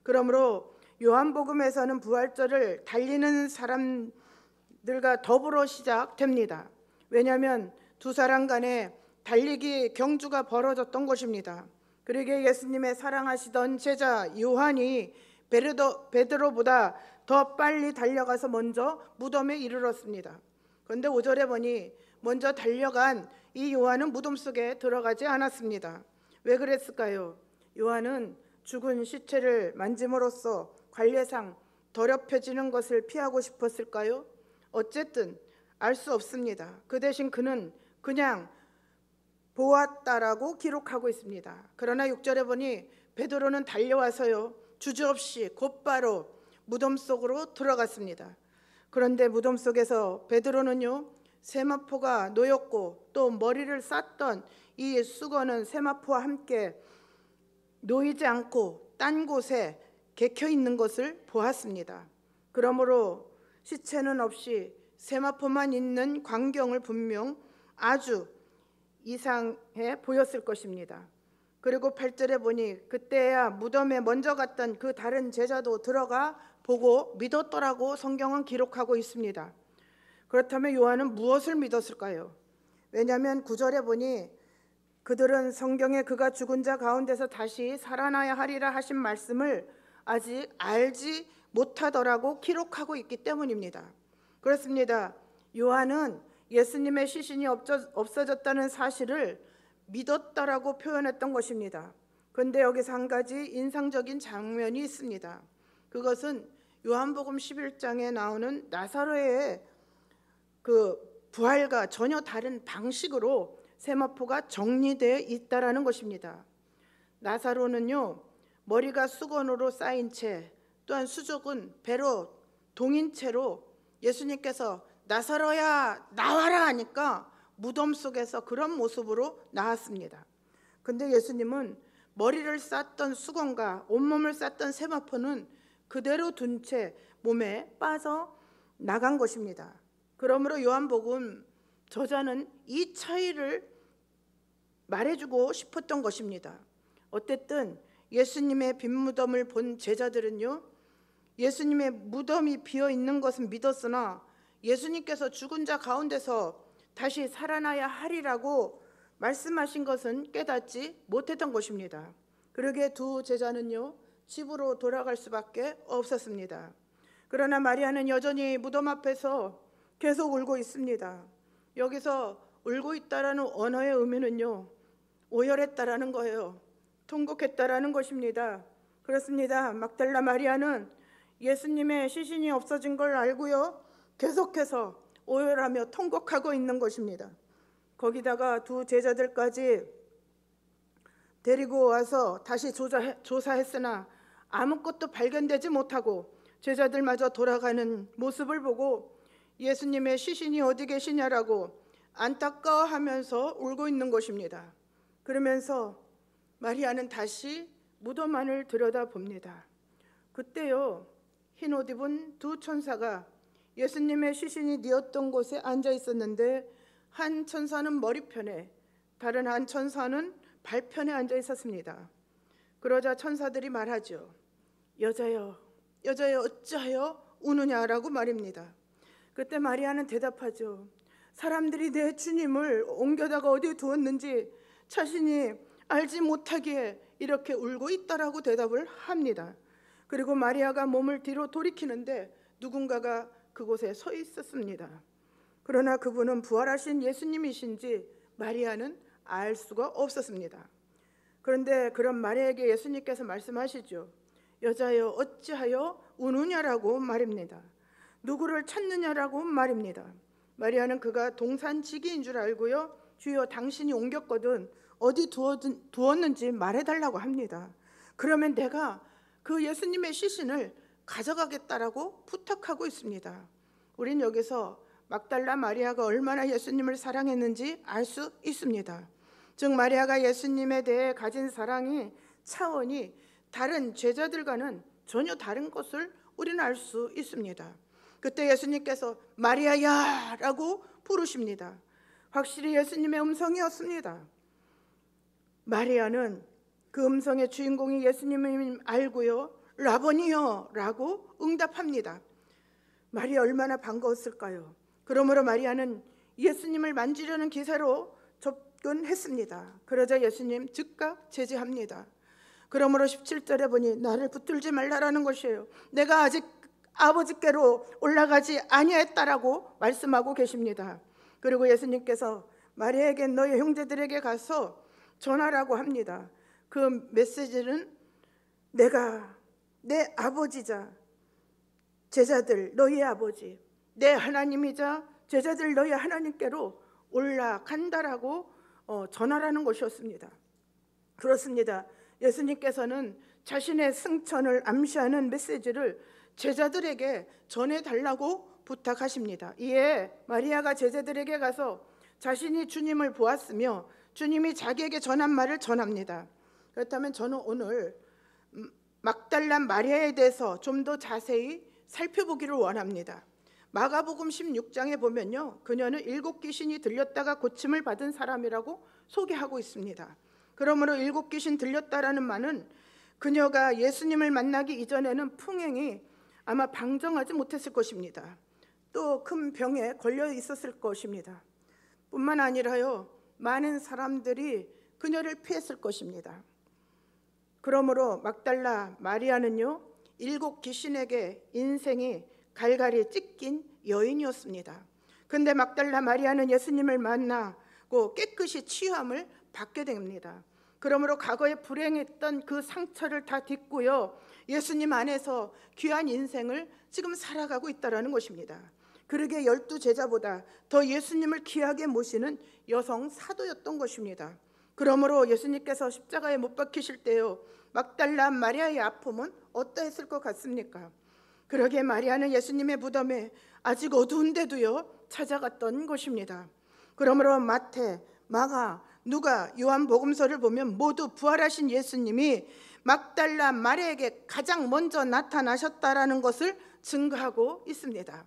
그러므로 요한복음에서는 부활절을 달리는 사람들과 더불어 시작됩니다. 왜냐하면 두 사람 간에 달리기 경주가 벌어졌던 것입니다. 그러기에 예수님의 사랑하시던 제자 요한이 베드로보다 더 빨리 달려가서 먼저 무덤에 이르렀습니다. 그런데 5절에 보니 먼저 달려간 이 요한은 무덤 속에 들어가지 않았습니다. 왜 그랬을까요? 요한은 죽은 시체를 만짐으로써 관례상 더럽혀지는 것을 피하고 싶었을까요? 어쨌든 알 수 없습니다. 그 대신 그는 그냥 보았다라고 기록하고 있습니다. 그러나 6절에 보니 베드로는 달려와서요, 주저없이 곧바로 무덤 속으로 들어갔습니다. 그런데 무덤 속에서 베드로는요, 세마포가 놓였고 또 머리를 쌌던 이 수건은 세마포와 함께 놓이지 않고 딴 곳에 개켜 있는 것을 보았습니다. 그러므로 시체는 없이 세마포만 있는 광경을 분명 아주 이상해 보였을 것입니다. 그리고 8절에 보니 그때야 무덤에 먼저 갔던 그 다른 제자도 들어가 보고 믿었더라고 성경은 기록하고 있습니다. 그렇다면 요한은 무엇을 믿었을까요? 왜냐하면 9절에 보니 그들은 성경에 그가 죽은 자 가운데서 다시 살아나야 하리라 하신 말씀을 아직 알지 못하더라고 기록하고 있기 때문입니다. 그렇습니다. 요한은 예수님의 시신이 없어졌다는 사실을 믿었다라고 표현했던 것입니다. 그런데 여기서 한 가지 인상적인 장면이 있습니다. 그것은 요한복음 11장에 나오는 나사로의 그 부활과 전혀 다른 방식으로 세마포가 정리되어 있다라는 것입니다. 나사로는요, 머리가 수건으로 쌓인 채, 또한 수족은 배로 동인 채로 예수님께서 나사로야 나와라 하니까 무덤 속에서 그런 모습으로 나왔습니다. 근데 예수님은 머리를 쌌던 수건과 온몸을 쌌던 세마포는 그대로 둔 채 몸에 빠져 나간 것입니다. 그러므로 요한복음 저자는 이 차이를 말해주고 싶었던 것입니다. 어쨌든 예수님의 빈 무덤을 본 제자들은요, 예수님의 무덤이 비어 있는 것은 믿었으나 예수님께서 죽은 자 가운데서 다시 살아나야 하리라고 말씀하신 것은 깨닫지 못했던 것입니다. 그러기에 두 제자는요, 집으로 돌아갈 수밖에 없었습니다. 그러나 마리아는 여전히 무덤 앞에서 계속 울고 있습니다. 여기서 울고 있다라는 언어의 의미는요, 오열했다라는 거예요. 통곡했다라는 것입니다. 그렇습니다. 막달라 마리아는 예수님의 시신이 없어진 걸 알고요, 계속해서 오열하며 통곡하고 있는 것입니다. 거기다가 두 제자들까지 데리고 와서 다시 조사했으나 아무것도 발견되지 못하고 제자들마저 돌아가는 모습을 보고 예수님의 시신이 어디 계시냐라고 안타까워하면서 울고 있는 것입니다. 그러면서 마리아는 다시 무덤 안을 들여다봅니다. 그때요, 흰 옷 입은 두 천사가 예수님의 시신이 뉘었던 곳에 앉아 있었는데 한 천사는 머리편에, 다른 한 천사는 발편에 앉아 있었습니다. 그러자 천사들이 말하죠. 여자여, 여자여 어찌하여 우느냐라고 말입니다. 그때 마리아는 대답하죠. 사람들이 내 주님을 옮겨다가 어디에 두었는지 자신이 알지 못하기에 이렇게 울고 있다라고 대답을 합니다. 그리고 마리아가 몸을 뒤로 돌이키는데 누군가가 그곳에 서 있었습니다. 그러나 그분은 부활하신 예수님이신지 마리아는 알 수가 없었습니다. 그런데 그런 마리아에게 예수님께서 말씀하시죠. 여자여 어찌하여 우느냐라고 말입니다. 누구를 찾느냐라고 말입니다. 마리아는 그가 동산지기인 줄 알고요, 주여 당신이 옮겼거든 어디 두었는지 말해달라고 합니다. 그러면 내가 그 예수님의 시신을 가져가겠다라고 부탁하고 있습니다. 우린 여기서 막달라 마리아가 얼마나 예수님을 사랑했는지 알 수 있습니다. 즉 마리아가 예수님에 대해 가진 사랑이 차원이 다른 제자들과는 전혀 다른 것을 우리는 알 수 있습니다. 그때 예수님께서 마리아야 라고 부르십니다. 확실히 예수님의 음성이었습니다. 마리아는 그 음성의 주인공이 예수님을 알고요, 라보니요 라고 응답합니다. 마리아 얼마나 반가웠을까요? 그러므로 마리아는 예수님을 만지려는 기세로 접근했습니다. 그러자 예수님 즉각 제지합니다. 그러므로 17절에 보니 나를 붙들지 말라라는 것이에요. 내가 아직 아버지께로 올라가지 아니했다라고 말씀하고 계십니다. 그리고 예수님께서 마리아에게 너희 형제들에게 가서 전하라고 합니다. 그 메시지는 내가 내 아버지자 제자들 너희의 아버지, 내 하나님이자 제자들 너희 하나님께로 올라간다라고 전하라는 것이었습니다. 그렇습니다. 예수님께서는 자신의 승천을 암시하는 메시지를 제자들에게 전해달라고 부탁하십니다. 이에 마리아가 제자들에게 가서 자신이 주님을 보았으며 주님이 자기에게 전한 말을 전합니다. 그렇다면 저는 오늘 막달라 마리아에 대해서 좀 더 자세히 살펴보기를 원합니다. 마가복음 16장에 보면요, 그녀는 7귀신이 들렸다가 고침을 받은 사람이라고 소개하고 있습니다. 그러므로 7귀신 들렸다라는 말은 그녀가 예수님을 만나기 이전에는 풍행이 아마 방정하지 못했을 것입니다. 또 큰 병에 걸려 있었을 것입니다. 뿐만 아니라요, 많은 사람들이 그녀를 피했을 것입니다. 그러므로 막달라 마리아는요, 7 귀신에게 인생이 갈갈이 찢긴 여인이었습니다. 근데 막달라 마리아는 예수님을 만나고 깨끗이 치유함을 받게 됩니다. 그러므로 과거에 불행했던 그 상처를 다 딛고요, 예수님 안에서 귀한 인생을 지금 살아가고 있다는 것입니다. 그러게 12 제자보다 더 예수님을 귀하게 모시는 여성 사도였던 것입니다. 그러므로 예수님께서 십자가에 못 박히실 때요, 막달라 마리아의 아픔은 어떠했을 것 같습니까? 그러게 마리아는 예수님의 무덤에 아직 어두운데도요 찾아갔던 것입니다. 그러므로 마태, 마가, 누가, 요한 복음서를 보면 모두 부활하신 예수님이 막달라 마리아에게 가장 먼저 나타나셨다라는 것을 증거하고 있습니다.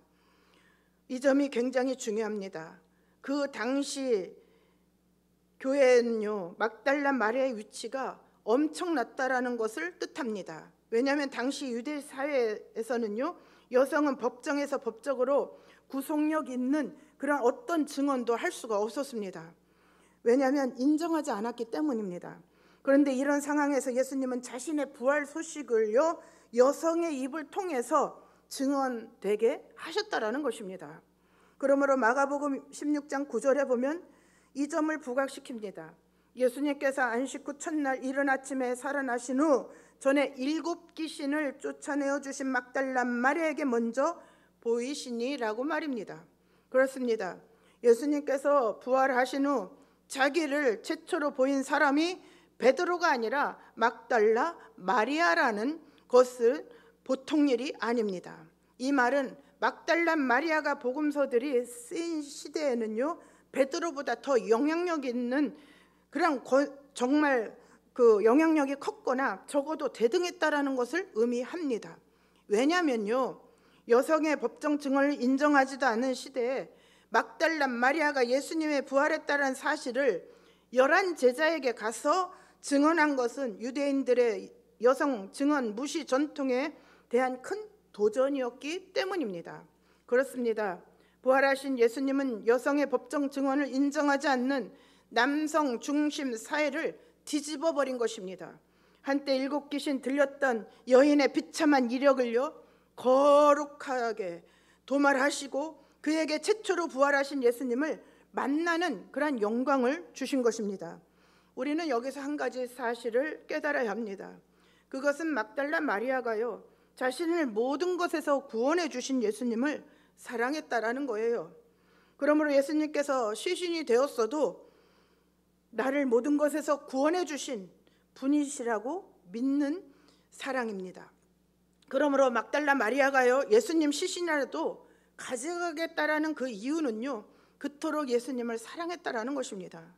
이 점이 굉장히 중요합니다. 그 당시 교회는요, 막달라 마리아의 위치가 엄청났다라는 것을 뜻합니다. 왜냐하면 당시 유대 사회에서는요, 여성은 법정에서 법적으로 구속력 있는 그런 어떤 증언도 할 수가 없었습니다. 왜냐하면 인정하지 않았기 때문입니다. 그런데 이런 상황에서 예수님은 자신의 부활 소식을요, 여성의 입을 통해서 증언되게 하셨다라는 것입니다. 그러므로 마가복음 16장 9절에 보면 이 점을 부각시킵니다. 예수님께서 안식 후 첫날 이른 아침에 살아나신 후 전에 7 귀신을 쫓아내어 주신 막달라 마리아에게 먼저 보이시니라고 말입니다. 그렇습니다. 예수님께서 부활하신 후 자기를 최초로 보인 사람이 베드로가 아니라 막달라 마리아라는 것은 보통 일이 아닙니다. 이 말은 막달라 마리아가 복음서들이 쓰인 시대에는요, 베드로보다 더 영향력 있는 그런 정말 그 영향력이 컸거나 적어도 대등했다라는 것을 의미합니다. 왜냐하면요, 여성의 법정 증언을 인정하지도 않은 시대에 막달라 마리아가 예수님의 부활했다는 사실을 11 제자에게 가서 증언한 것은 유대인들의 여성 증언 무시 전통에 대한 큰 도전이었기 때문입니다. 그렇습니다. 부활하신 예수님은 여성의 법정 증언을 인정하지 않는 남성 중심 사회를 뒤집어 버린 것입니다. 한때 7 귀신 들렸던 여인의 비참한 이력을요, 거룩하게 도말하시고 그에게 최초로 부활하신 예수님을 만나는 그런 영광을 주신 것입니다. 우리는 여기서 한 가지 사실을 깨달아야 합니다. 그것은 막달라 마리아가요, 자신을 모든 것에서 구원해 주신 예수님을 사랑했다라는 거예요. 그러므로 예수님께서 시신이 되었어도 나를 모든 것에서 구원해 주신 분이시라고 믿는 사랑입니다. 그러므로 막달라 마리아가요, 예수님 시신이라도 가져가겠다라는 그 이유는요, 그토록 예수님을 사랑했다라는 것입니다.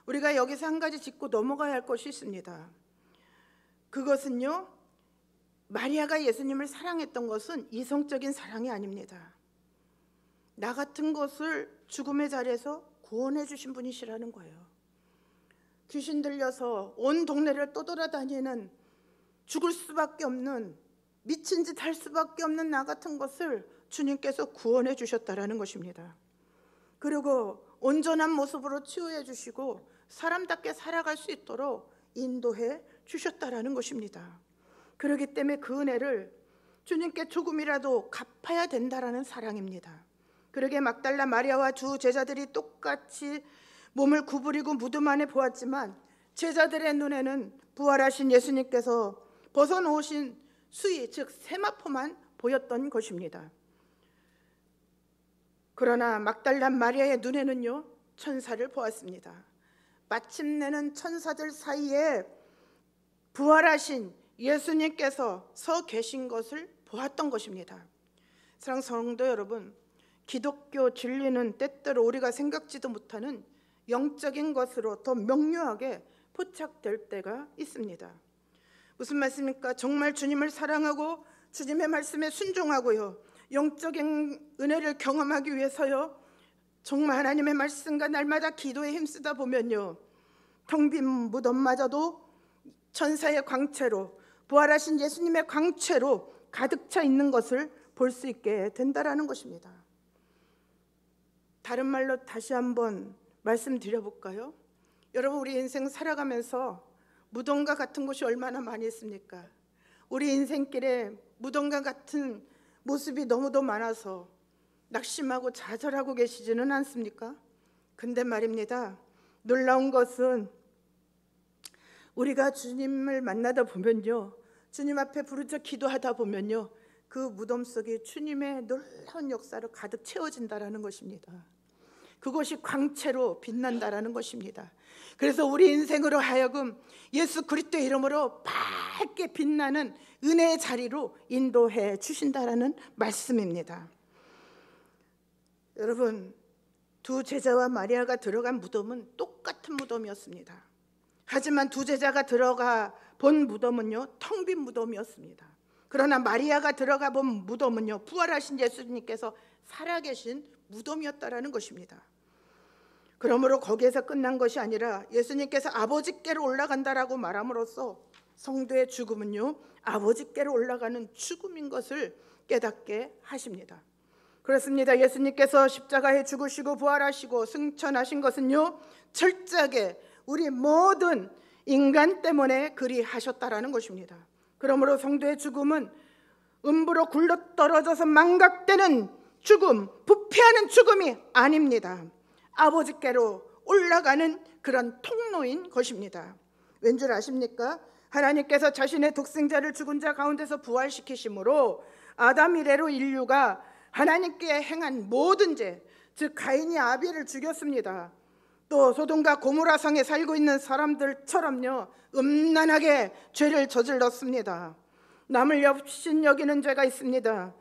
우리가 여기서 한 가지 짚고 넘어가야 할 것이 있습니다. 그것은요, 마리아가 예수님을 사랑했던 것은 이성적인 사랑이 아닙니다. 나 같은 것을 죽음의 자리에서 구원해 주신 분이시라는 거예요. 귀신 들려서 온 동네를 떠돌아다니는, 죽을 수밖에 없는, 미친 짓 할 수밖에 없는 나 같은 것을 주님께서 구원해 주셨다라는 것입니다. 그리고 온전한 모습으로 치유해 주시고 사람답게 살아갈 수 있도록 인도해 주셨다라는 것입니다. 그렇기 때문에 그 은혜를 주님께 조금이라도 갚아야 된다라는 사랑입니다. 그러게 막달라 마리아와 두 제자들이 똑같이 몸을 구부리고 무덤 안에 보았지만 제자들의 눈에는 부활하신 예수님께서 벗어놓으신 수의, 즉 세마포만 보였던 것입니다. 그러나 막달라 마리아의 눈에는요, 천사를 보았습니다. 마침내는 천사들 사이에 부활하신 예수님께서 서 계신 것을 보았던 것입니다. 사랑하는 성도 여러분, 기독교 진리는 때때로 우리가 생각지도 못하는 영적인 것으로 더 명료하게 포착될 때가 있습니다. 무슨 말씀입니까? 정말 주님을 사랑하고 주님의 말씀에 순종하고요, 영적인 은혜를 경험하기 위해서요, 정말 하나님의 말씀과 날마다 기도에 힘쓰다 보면요, 텅 빈 무덤마저도 천사의 광채로, 부활하신 예수님의 광채로 가득 차 있는 것을 볼 수 있게 된다라는 것입니다. 다른 말로 다시 한번 말씀드려볼까요? 여러분, 우리 인생 살아가면서 무덤과 같은 곳이 얼마나 많이 있습니까? 우리 인생길에 무덤과 같은 모습이 너무도 많아서 낙심하고 좌절하고 계시지는 않습니까? 근데 말입니다, 놀라운 것은 우리가 주님을 만나다 보면요, 주님 앞에 부르짖어 기도하다 보면요, 그 무덤 속에 주님의 놀라운 역사로 가득 채워진다라는 것입니다. 그것이 광채로 빛난다라는 것입니다. 그래서 우리 인생으로 하여금 예수 그리스도의 이름으로 밝게 빛나는 은혜의 자리로 인도해 주신다라는 말씀입니다. 여러분, 두 제자와 마리아가 들어간 무덤은 똑같은 무덤이었습니다. 하지만 두 제자가 들어가 본 무덤은요, 텅 빈 무덤이었습니다. 그러나 마리아가 들어가 본 무덤은요, 부활하신 예수님께서 살아계신 무덤이었다라는 것입니다. 그러므로 거기에서 끝난 것이 아니라 예수님께서 아버지께로 올라간다라고 말함으로써 성도의 죽음은요, 아버지께로 올라가는 죽음인 것을 깨닫게 하십니다. 그렇습니다. 예수님께서 십자가에 죽으시고 부활하시고 승천하신 것은요, 철저하게 우리 모든 인간 때문에 그리하셨다라는 것입니다. 그러므로 성도의 죽음은 음부로 굴러떨어져서 망각되는 죽음, 부패하는 죽음이 아닙니다. 아버지께로 올라가는 그런 통로인 것입니다. 왠 줄 아십니까? 하나님께서 자신의 독생자를 죽은 자 가운데서 부활시키심으로 아담 이래로 인류가 하나님께 행한 모든 죄, 즉 가인이 아벨을 죽였습니다. 또 소돔과 고모라 성에 살고 있는 사람들처럼요, 음란하게 죄를 저질렀습니다. 남을 업신여기는 죄가 있습니다.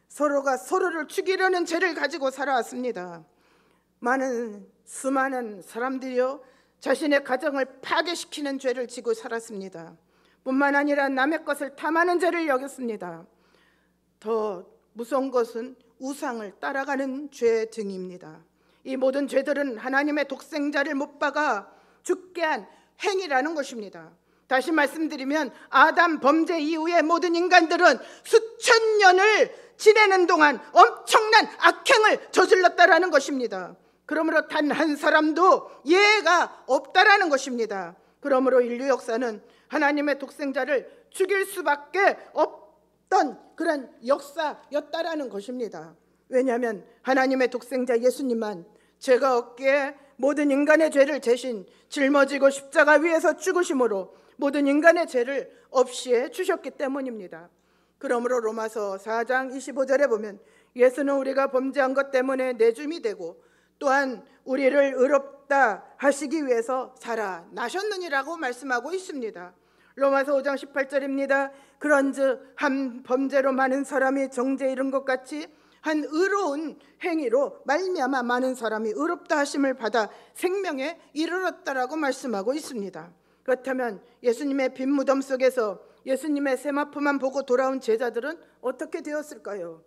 서로가 서로를 죽이려는 죄를 가지고 살아왔습니다. 수많은 사람들이요, 자신의 가정을 파괴시키는 죄를 지고 살았습니다. 뿐만 아니라 남의 것을 탐하는 죄를 여겼습니다. 더 무서운 것은 우상을 따라가는 죄 등입니다. 이 모든 죄들은 하나님의 독생자를 못 박아 죽게 한 행위라는 것입니다. 다시 말씀드리면 아담 범죄 이후의 모든 인간들은 수천 년을 지내는 동안 엄청난 악행을 저질렀다라는 것입니다. 그러므로 단 한 사람도 예외가 없다라는 것입니다. 그러므로 인류 역사는 하나님의 독생자를 죽일 수밖에 없던 그런 역사였다라는 것입니다. 왜냐하면 하나님의 독생자 예수님만 죄가 없기에 모든 인간의 죄를 대신 짊어지고 십자가 위에서 죽으심으로 모든 인간의 죄를 없이해 주셨기 때문입니다. 그러므로 로마서 4장 25절에 보면 예수는 우리가 범죄한 것 때문에 내줌이 되고 또한 우리를 의롭다 하시기 위해서 살아나셨느니라고 말씀하고 있습니다. 로마서 5장 18절입니다. 그런즉 한 범죄로 많은 사람이 정죄에 이른 것 같이 한 의로운 행위로 말미암아 많은 사람이 의롭다 하심을 받아 생명에 이르렀다라고 말씀하고 있습니다. 그렇다면 예수님의 빈 무덤 속에서 예수님의 세마포만 보고 돌아온 제자들은 어떻게 되었을까요?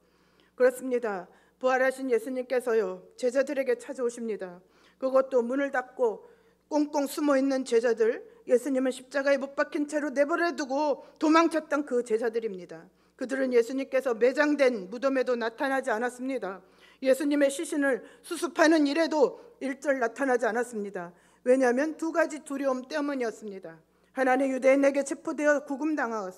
그렇습니다. 부활하신 예수님께서요, 제자들에게 찾아오십니다. 그것도 문을 닫고 꽁꽁 숨어있는 제자들, 예수님은 십자가에 못 박힌 채로 내버려두고 도망쳤던 그 제자들입니다. 그들은 예수님께서 매장된 무덤에도 나타나지 않았습니다. 예수님의 시신을 수습하는 일에도 일절 나타나지 않았습니다. 왜냐하면 두 가지 두려움 때문이었습니다. 하나는 유대인에게 체포되어 구금당하고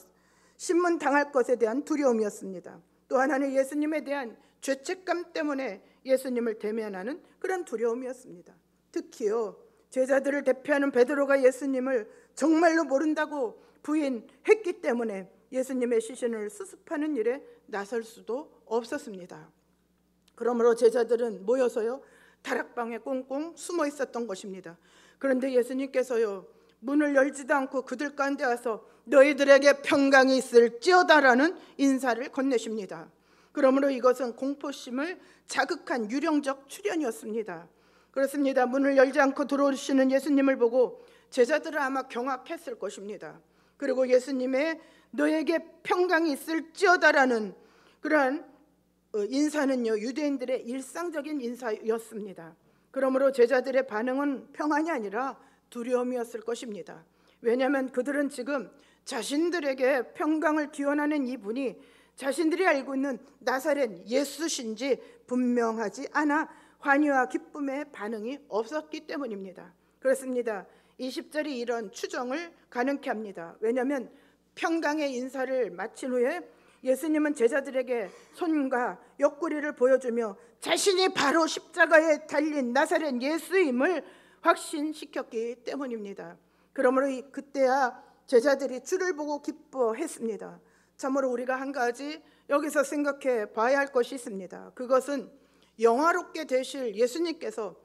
신문당할 것에 대한 두려움이었습니다. 또 하나는 예수님에 대한 죄책감 때문에 예수님을 대면하는 그런 두려움이었습니다. 특히요, 제자들을 대표하는 베드로가 예수님을 정말로 모른다고 부인했기 때문에 예수님의 시신을 수습하는 일에 나설 수도 없었습니다. 그러므로 제자들은 모여서요, 다락방에 꽁꽁 숨어 있었던 것입니다. 그런데 예수님께서요, 문을 열지도 않고 그들 가운데 와서 너희들에게 평강이 있을지어다라는 인사를 건네십니다. 그러므로 이것은 공포심을 자극한 유령적 출현이었습니다. 그렇습니다. 문을 열지 않고 들어오시는 예수님을 보고 제자들은 아마 경악했을 것입니다. 그리고 예수님의 너에게 평강이 있을지어다라는 그러한 인사는요, 유대인들의 일상적인 인사였습니다. 그러므로 제자들의 반응은 평안이 아니라 두려움이었을 것입니다. 왜냐하면 그들은 지금 자신들에게 평강을 기원하는 이분이 자신들이 알고 있는 나사렛 예수신지 분명하지 않아 환희와 기쁨의 반응이 없었기 때문입니다. 그렇습니다. 20절이 이런 추정을 가능케 합니다. 왜냐하면 평강의 인사를 마친 후에 예수님은 제자들에게 손과 옆구리를 보여주며 자신이 바로 십자가에 달린 나사렛 예수임을 확신시켰기 때문입니다. 그러므로 그때야 제자들이 주를 보고 기뻐했습니다. 참으로 우리가 한 가지 여기서 생각해 봐야 할 것이 있습니다. 그것은 영화롭게 되실 예수님께서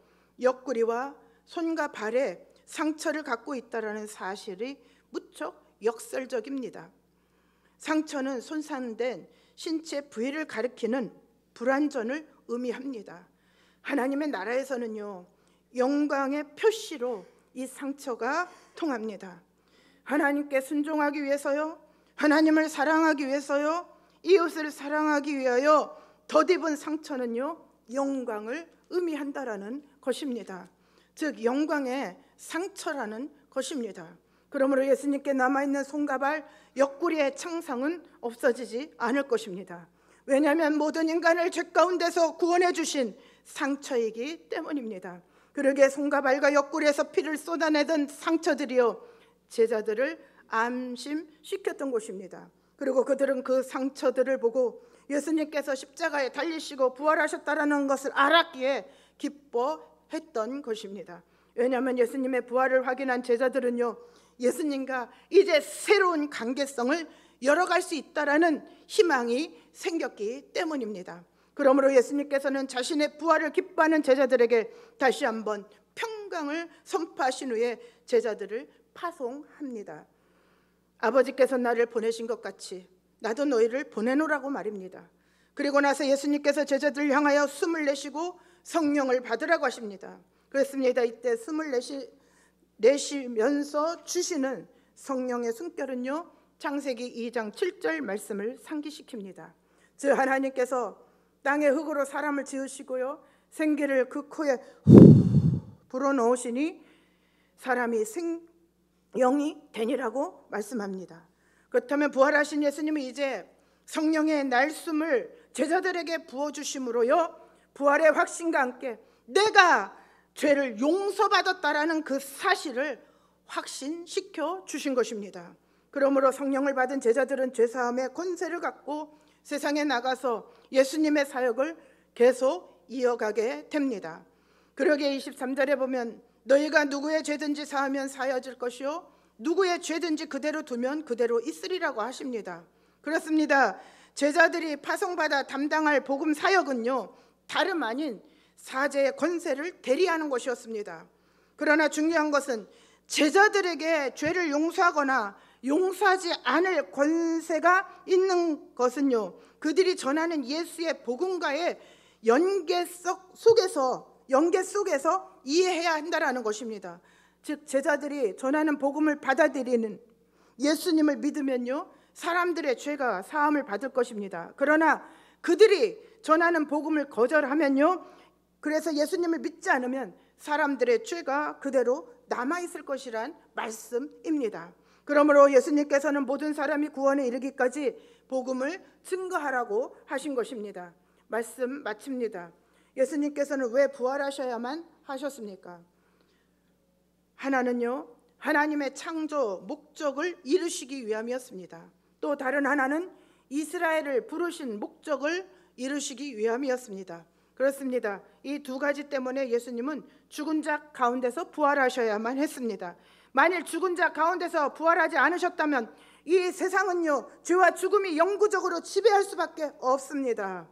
옆구리와 손과 발에 상처를 갖고 있다는 사실이 무척 역설적입니다. 상처는 손상된 신체 부위를 가리키는 불완전을 의미합니다. 하나님의 나라에서는요, 영광의 표시로 이 상처가 통합니다. 하나님께 순종하기 위해서요, 하나님을 사랑하기 위해서요, 이웃을 사랑하기 위하여 덧입은 상처는요, 영광을 의미한다라는 것입니다. 즉 영광의 상처라는 것입니다. 그러므로 예수님께 남아있는 손과 발, 옆구리의 창상은 없어지지 않을 것입니다. 왜냐하면 모든 인간을 죄 가운데서 구원해 주신 상처이기 때문입니다. 그러기에 손과 발과 옆구리에서 피를 쏟아내던 상처들이요, 제자들을 안심시켰던 것입니다. 그리고 그들은 그 상처들을 보고 예수님께서 십자가에 달리시고 부활하셨다는 것을 알았기에 기뻐했던 것입니다. 왜냐하면 예수님의 부활을 확인한 제자들은요, 예수님과 이제 새로운 관계성을 열어갈 수 있다라는 희망이 생겼기 때문입니다. 그러므로 예수님께서는 자신의 부활을 기뻐하는 제자들에게 다시 한번 평강을 선포하신 후에 제자들을 파송합니다. 아버지께서 나를 보내신 것 같이 나도 너희를 보내노라고 말입니다. 그리고 나서 예수님께서 제자들을 향하여 숨을 내쉬고 성령을 받으라고 하십니다. 그렇습니다. 이때 숨을 내쉬면서 주시는 성령의 숨결은요, 창세기 2장 7절 말씀을 상기시킵니다. 즉 하나님께서 땅의 흙으로 사람을 지으시고요, 생기를 그 코에 불어넣으시니 사람이 영이 되니라고 말씀합니다. 그렇다면 부활하신 예수님은 이제 성령의 날숨을 제자들에게 부어주심으로요, 부활의 확신과 함께 내가 죄를 용서받았다라는 그 사실을 확신시켜 주신 것입니다. 그러므로 성령을 받은 제자들은 죄사함의 권세를 갖고 세상에 나가서 예수님의 사역을 계속 이어가게 됩니다. 그러기에 23절에 보면 너희가 누구의 죄든지 사하면 사여질 것이요 누구의 죄든지 그대로 두면 그대로 있으리라고 하십니다. 그렇습니다. 제자들이 파송받아 담당할 복음 사역은요, 다름 아닌 사제의 권세를 대리하는 것이었습니다. 그러나 중요한 것은 제자들에게 죄를 용서하거나 용서하지 않을 권세가 있는 것은요, 그들이 전하는 예수의 복음과의 연계 속에서 이해해야 한다라는 것입니다. 즉 제자들이 전하는 복음을 받아들이는 예수님을 믿으면요, 사람들의 죄가 사함을 받을 것입니다. 그러나 그들이 전하는 복음을 거절하면요, 그래서 예수님을 믿지 않으면 사람들의 죄가 그대로 남아있을 것이란 말씀입니다. 그러므로 예수님께서는 모든 사람이 구원에 이르기까지 복음을 증거하라고 하신 것입니다. 말씀 마칩니다. 예수님께서는 왜 부활하셔야만 하셨습니까? 하나는요, 하나님의 창조 목적을 이루시기 위함이었습니다. 또 다른 하나는 이스라엘을 부르신 목적을 이루시기 위함이었습니다. 그렇습니다. 이 두 가지 때문에 예수님은 죽은 자 가운데서 부활하셔야만 했습니다. 만일 죽은 자 가운데서 부활하지 않으셨다면 이 세상은요, 죄와 죽음이 영구적으로 지배할 수밖에 없습니다.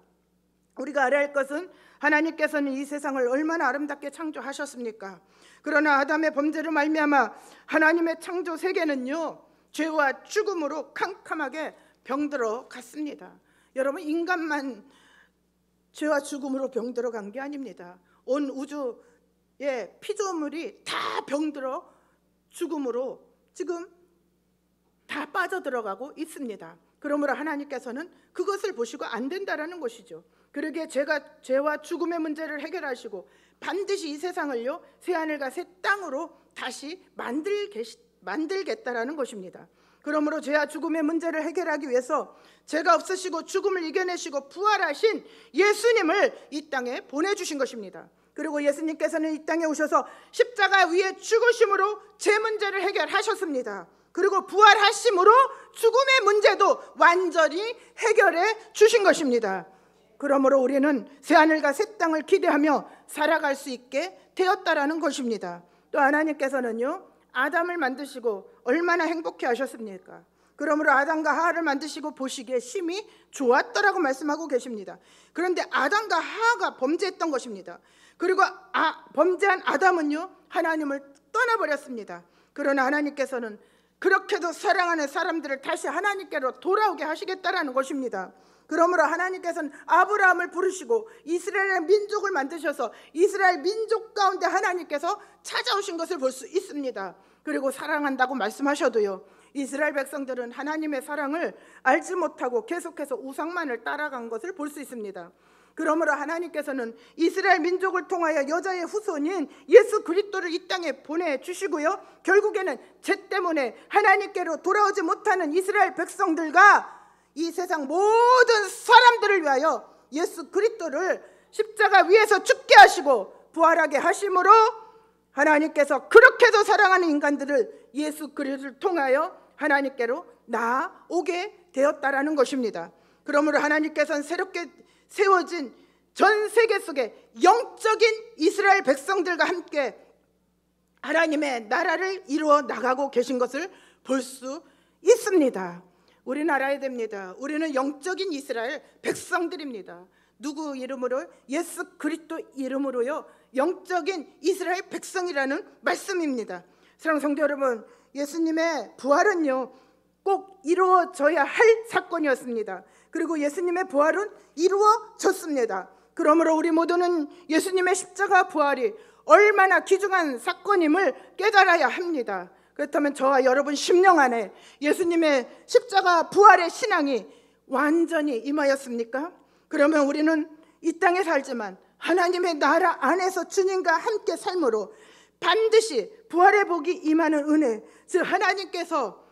우리가 알아야 할 것은 하나님께서는 이 세상을 얼마나 아름답게 창조하셨습니까? 그러나 아담의 범죄로 말미암아 하나님의 창조 세계는요, 죄와 죽음으로 캄캄하게 병들어 갔습니다. 여러분, 인간만 죄와 죽음으로 병들어 간 게 아닙니다. 온 우주의 피조물이 다 병들어 죽음으로 지금 다 빠져들어가고 있습니다. 그러므로 하나님께서는 그것을 보시고 안 된다라는 것이죠. 그러기에 죄와 죽음의 문제를 해결하시고 반드시 이 세상을요, 새하늘과 새 땅으로 다시 만들겠다라는 것입니다. 그러므로 죄와 죽음의 문제를 해결하기 위해서 죄가 없으시고 죽음을 이겨내시고 부활하신 예수님을 이 땅에 보내주신 것입니다. 그리고 예수님께서는 이 땅에 오셔서 십자가 위에 죽으심으로 죄 문제를 해결하셨습니다. 그리고 부활하심으로 죽음의 문제도 완전히 해결해 주신 것입니다. 그러므로 우리는 새하늘과 새 땅을 기대하며 살아갈 수 있게 되었다라는 것입니다. 또 하나님께서는요, 아담을 만드시고 얼마나 행복해 하셨습니까? 그러므로 아담과 하와를 만드시고 보시기에 심히 좋았더라고 말씀하고 계십니다. 그런데 아담과 하와가 범죄했던 것입니다. 그리고 범죄한 아담은요, 하나님을 떠나버렸습니다. 그러나 하나님께서는 그렇게도 사랑하는 사람들을 다시 하나님께로 돌아오게 하시겠다라는 것입니다. 그러므로 하나님께서는 아브라함을 부르시고 이스라엘의 민족을 만드셔서 이스라엘 민족 가운데 하나님께서 찾아오신 것을 볼 수 있습니다. 그리고 사랑한다고 말씀하셔도요, 이스라엘 백성들은 하나님의 사랑을 알지 못하고 계속해서 우상만을 따라간 것을 볼 수 있습니다. 그러므로 하나님께서는 이스라엘 민족을 통하여 여자의 후손인 예수 그리스도를 이 땅에 보내주시고요, 결국에는 죄 때문에 하나님께로 돌아오지 못하는 이스라엘 백성들과 이 세상 모든 사람들을 위하여 예수 그리스도를 십자가 위에서 죽게 하시고 부활하게 하심으로 하나님께서 그렇게도 사랑하는 인간들을 예수 그리스도를 통하여 하나님께로 나아오게 되었다라는 것입니다. 그러므로 하나님께서는 새롭게 세워진 전 세계 속에 영적인 이스라엘 백성들과 함께 하나님의 나라를 이루어 나가고 계신 것을 볼 수 있습니다. 우리는 알아야 됩니다. 우리는 영적인 이스라엘 백성들입니다. 누구 이름으로? 예수 그리스도 이름으로요, 영적인 이스라엘 백성이라는 말씀입니다. 사랑하는 성도 여러분, 예수님의 부활은요 꼭 이루어져야 할 사건이었습니다. 그리고 예수님의 부활은 이루어졌습니다. 그러므로 우리 모두는 예수님의 십자가 부활이 얼마나 귀중한 사건임을 깨달아야 합니다. 그렇다면 저와 여러분 심령 안에 예수님의 십자가 부활의 신앙이 완전히 임하였습니까? 그러면 우리는 이 땅에 살지만 하나님의 나라 안에서 주님과 함께 삶으로 반드시 부활의 복이 임하는 은혜, 즉 하나님께서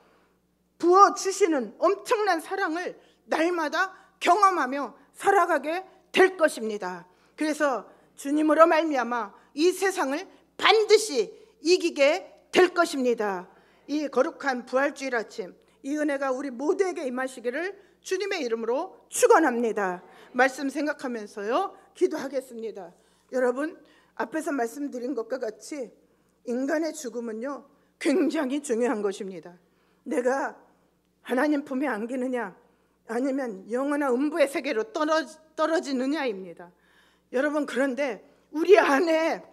부어주시는 엄청난 사랑을 날마다 경험하며 살아가게 될 것입니다. 그래서 주님으로 말미암아 이 세상을 반드시 이기게 될 것입니다. 이 거룩한 부활주일 아침, 이 은혜가 우리 모두에게 임하시기를 주님의 이름으로 축원합니다. 말씀 생각하면서요 기도하겠습니다. 여러분, 앞에서 말씀드린 것과 같이 인간의 죽음은요 굉장히 중요한 것입니다. 내가 하나님 품에 안기느냐 아니면 영원한 음부의 세계로 떨어지느냐입니다. 여러분, 그런데 우리 안에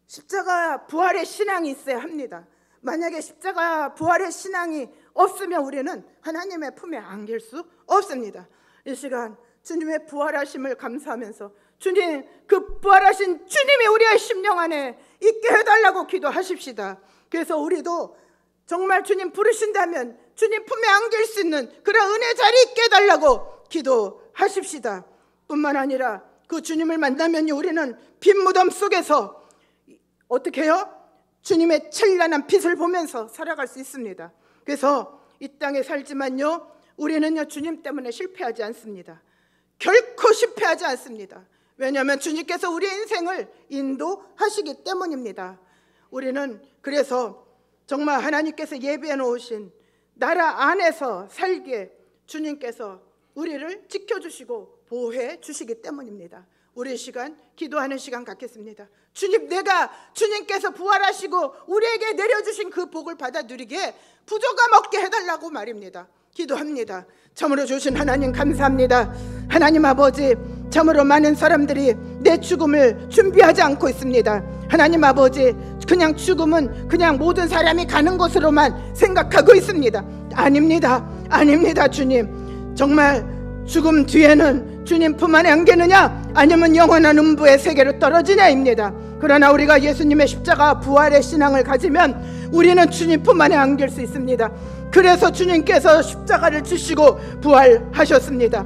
십자가 부활의 신앙이 있어야 합니다. 만약에 십자가 부활의 신앙이 없으면 우리는 하나님의 품에 안길 수 없습니다. 이 시간 주님의 부활하심을 감사하면서 주님, 그 부활하신 주님이 우리의 심령 안에 있게 해달라고 기도하십시다. 그래서 우리도 정말 주님 부르신다면 주님 품에 안길 수 있는 그런 은혜 자리 있게 해달라고 기도하십시다. 뿐만 아니라 그 주님을 만나면 우리는 빈 무덤 속에서 어떻게 해요? 주님의 찬란한 빛을 보면서 살아갈 수 있습니다. 그래서 이 땅에 살지만요 우리는요 주님 때문에 실패하지 않습니다. 결코 실패하지 않습니다. 왜냐하면 주님께서 우리의 인생을 인도하시기 때문입니다. 우리는 그래서 정말 하나님께서 예비해 놓으신 나라 안에서 살기에 주님께서 우리를 지켜주시고 보호해 주시기 때문입니다. 우리 시간 기도하는 시간 갖겠습니다. 주님, 내가 주님께서 부활하시고 우리에게 내려주신 그 복을 받아 누리게 부족함 없게 해달라고 말입니다. 기도합니다. 참으로 주신 하나님 감사합니다. 하나님 아버지, 참으로 많은 사람들이 내 죽음을 준비하지 않고 있습니다. 하나님 아버지, 그냥 죽음은 그냥 모든 사람이 가는 곳으로만 생각하고 있습니다. 아닙니다. 아닙니다. 주님, 정말 죽음 뒤에는 주님 품 안에 안기느냐 아니면 영원한 음부의 세계로 떨어지냐입니다. 그러나 우리가 예수님의 십자가 부활의 신앙을 가지면 우리는 주님 품 안에 안길 수 있습니다. 그래서 주님께서 십자가를 주시고 부활하셨습니다.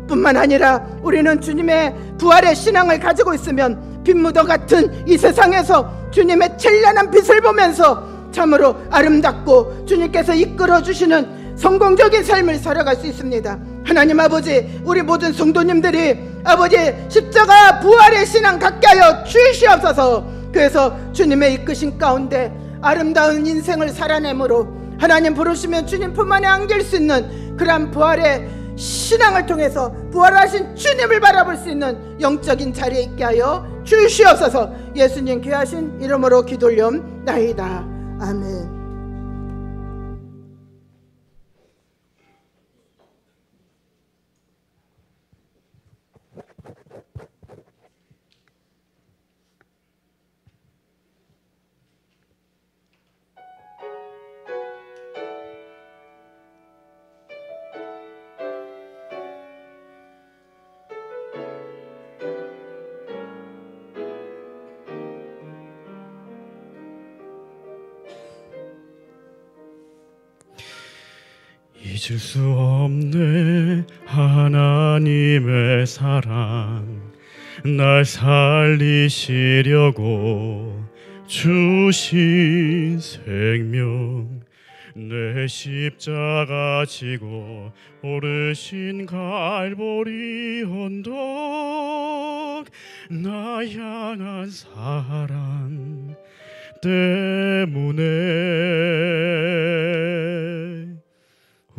뿐만 아니라 우리는 주님의 부활의 신앙을 가지고 있으면 빈무더 같은 이 세상에서 주님의 찬란한 빛을 보면서 참으로 아름답고 주님께서 이끌어 주시는 성공적인 삶을 살아갈 수 있습니다. 하나님 아버지, 우리 모든 성도님들이 아버지 십자가 부활의 신앙 갖게 하여 주시옵소서. 그래서 주님의 이끄신 가운데 아름다운 인생을 살아내므로 하나님 부르시면 주님 품 안에 안길 수 있는 그러한 부활의 신앙을 통해서 부활하신 주님을 바라볼 수 있는 영적인 자리에 있게 하여 주시옵소서. 예수님 귀하신 이름으로 기도 올려옵나이다. 아멘. 잊을 수 없네 하나님의 사랑, 날 살리시려고 주신 생명, 내 십자가 지고 오르신 갈보리 언덕, 나 향한 사랑 때문에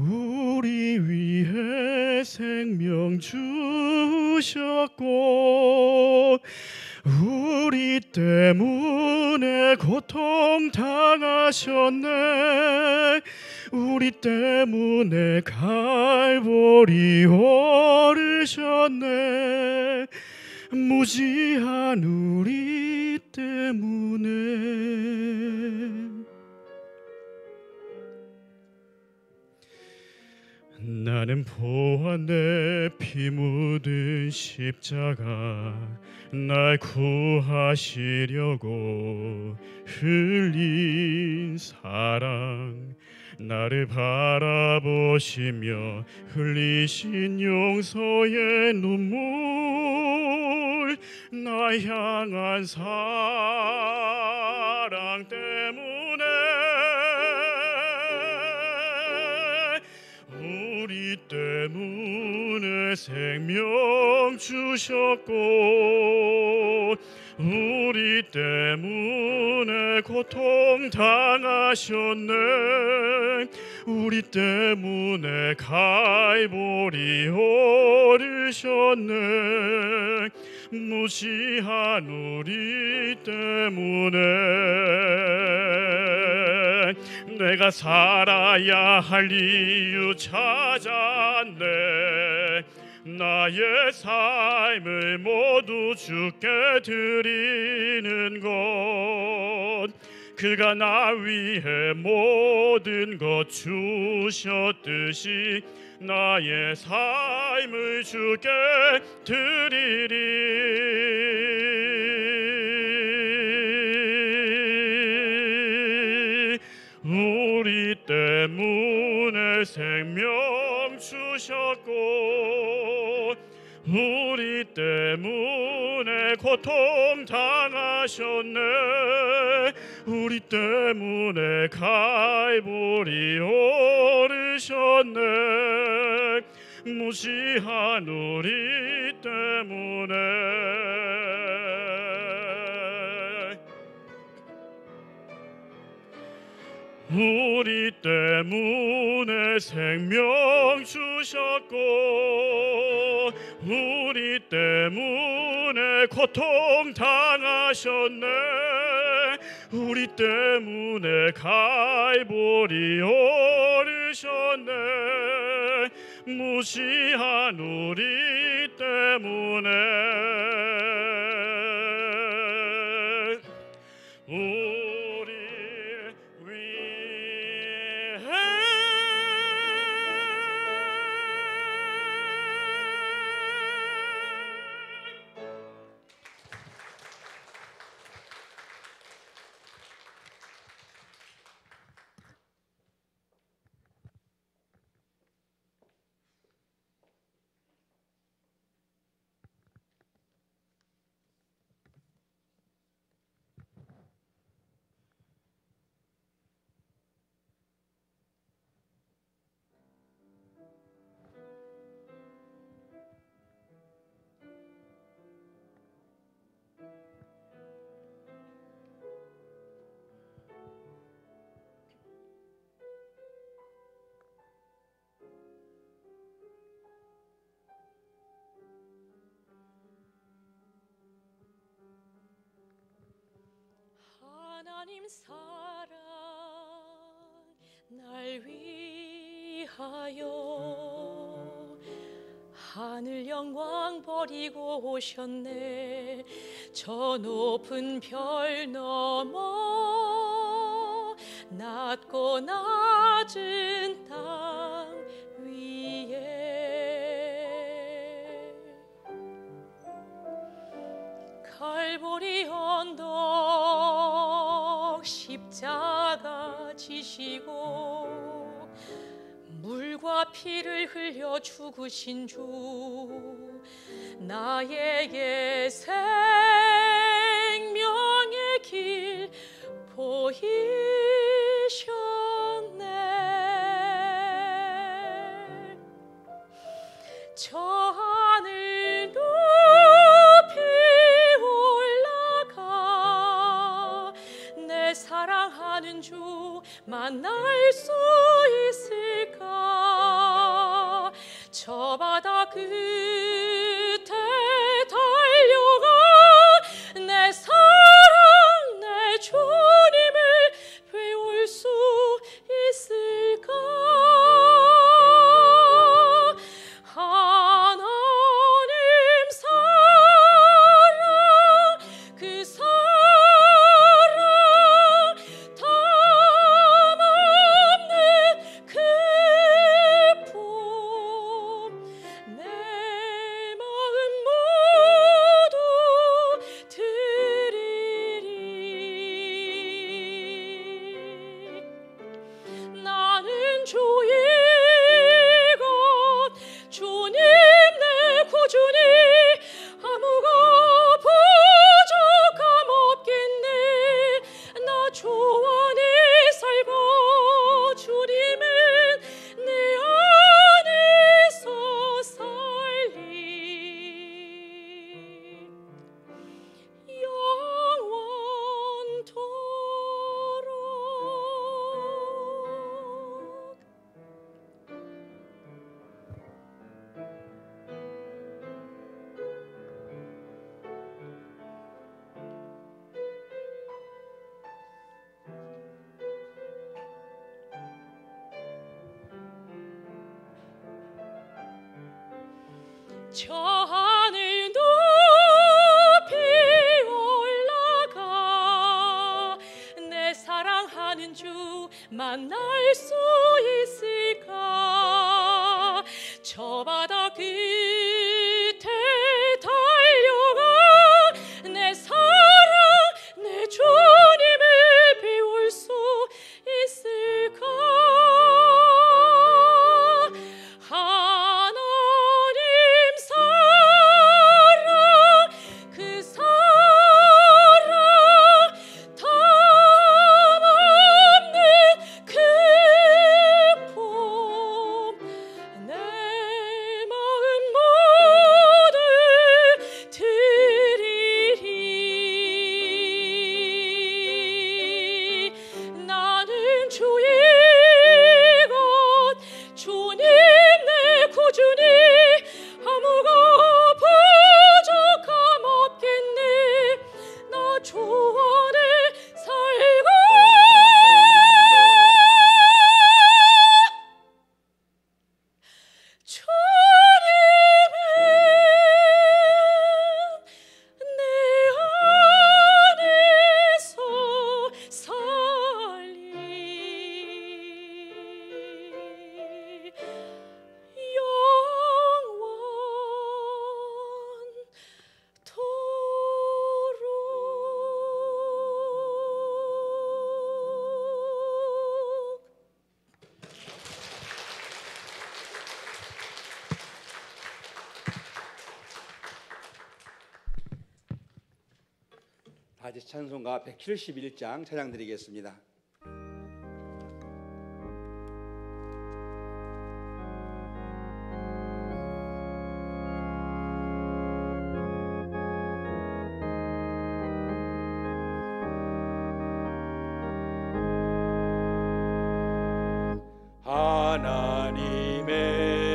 우리 위해 생명 주셨고, 우리 때문에 고통 당하셨네. 우리 때문에 갈보리 오르셨네. 무지한 우리 때문에. 나는 보아 내 피 묻은 십자가, 날 구하시려고 흘린 사랑, 나를 바라보시며 흘리신 용서의 눈물, 나 향한 사랑 때문에 우리 때문에 생명 주셨고, 우리 때문에 고통 당하셨네. 우리 때문에 갈보리 오르셨네. 무시한 우리 때문에 내가 살아야 할 이유 찾았네. 나의 삶을 모두 주께 드리는 것, 그가 나 위해 모든 것 주셨듯이 나의 삶을 주께 드리리. 우리 때문에 생명 주셨고, 우리 때문에 고통 당하셨네. 우리 때문에 갈보리 오르셨네. 무시한 우리 때문에 우리 때문에 생명 주셨고, 우리 때문에 고통 당하셨네. 우리 때문에 갈보리 오르셨네. 무시한 우리 때문에 우리 위해 하나님 사랑 날 위하여 하늘 영광 버리고 오셨네. 저 높은 별 넘어 낮고 낮은 땅 위에 갈보리 언덕 십자가 지시고 물과 피를 흘려 죽으신 주 나에게 생명의 길 보이셨네. 저 하늘 높이 올라가 내 사랑하는 주 만날 수 있을까? 저 바다 끝에 달려가 내 사랑 내 주님을 배울 수 있을까? 하나님 사랑 그 사랑 담없는 그 품 내 마음 모두 드리리. 나는 주의 것 주님 내 구주니 아무가 부족함 없겠네. 나 주 안에 살고 주님은 내 안에서 살리. 영원토록. 저 하늘 높이 올라가 내 사랑하는 주 만날 수 있을까? 저 바다 끝에 달려가 내 사랑 내 주님을 배울 수 있을까? 하나님 사랑 그 사랑 담없는 그 품 내 마음 모두 드리리. 나는 주의 것 주님 내 구주니 아무가 부족함 없겠네. 나 주 안에 살고 주님은 내 안에서 살리. 영원토록. 다시 찬송가 171장 찬양 드리겠습니다.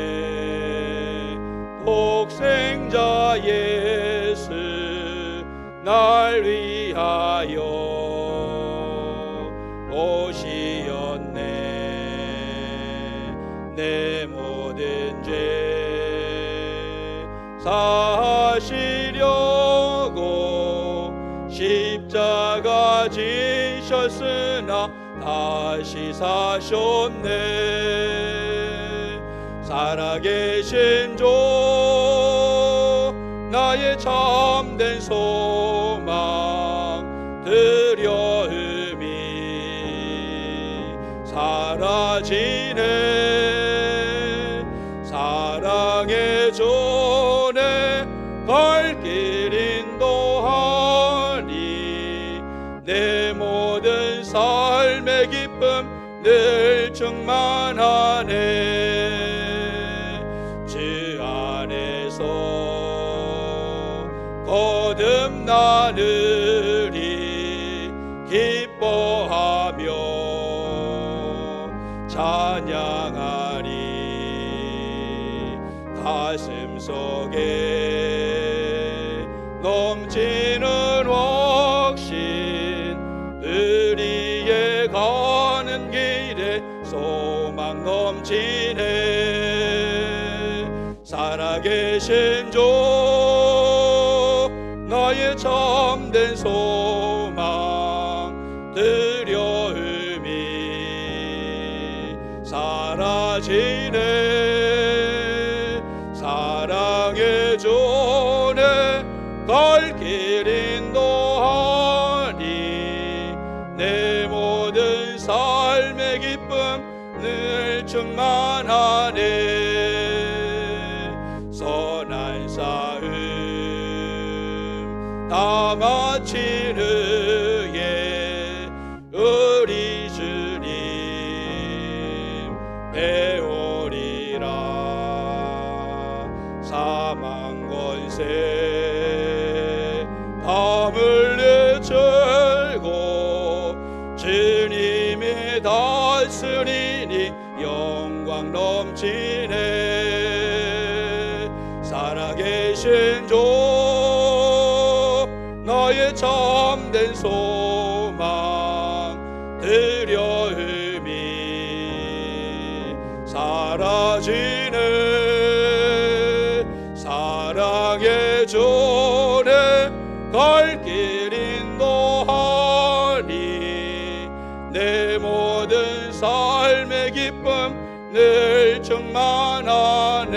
하나님의 독생자 예수 날 위하여 하시려고 십자가 지셨으나 다시 사셨네. 살아계신 주 나의 참된 소망 두려움이 사라지네. 사랑의 주내 갈 길 인도하니 내 모든 삶의 기쁨 늘 충만하네. 주 안에서 거듭나느니 기뻐하며 찬양하리. 가슴 속에 넘치는 확신 우리의 가는 길에 소망 넘치네. 살아계신 주 나의 참된 소망 두려움이 사라지네. 사랑의 주내 갈 길 인도하니 내 모든 삶의 기쁨 늘 충만하네. 선한 싸움 다 마친 후에 우리 주님 배우리라. 사망 권세 다 물리치고 주님이 다스리니 영광 넘치네. 살아계신 주 나의 참된 소망 두려움이 사라지네. 사랑의 주내 갈 길 인도하니 내 모든 삶의 기쁨 늘 충만하네.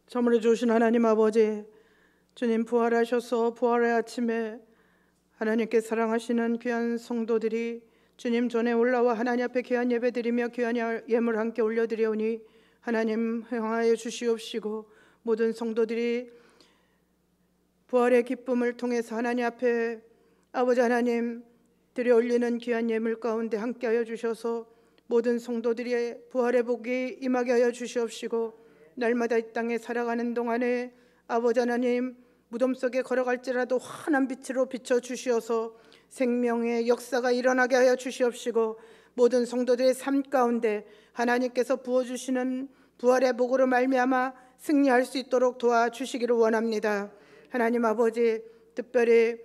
참으로 주신 하나님 아버지, 주님 부활하셔서 부활의 아침에 하나님께 사랑하시는 귀한 성도들이 주님 전에 올라와 하나님 앞에 귀한 예배드리며 귀한 예물 함께 올려드리오니 하나님 행하여 주시옵시고 모든 성도들이 부활의 기쁨을 통해서 하나님 앞에 아버지 하나님 드려 올리는 귀한 예물 가운데 함께하여 주셔서 모든 성도들이 부활의 복이 임하게 하여 주시옵시고 날마다 이 땅에 살아가는 동안에 아버지 하나님 무덤 속에 걸어갈지라도 환한 빛으로 비춰주시어서 생명의 역사가 일어나게 하여 주시옵시고 모든 성도들의 삶 가운데 하나님께서 부어주시는 부활의 복으로 말미암아 승리할 수 있도록 도와주시기를 원합니다. 하나님 아버지, 특별히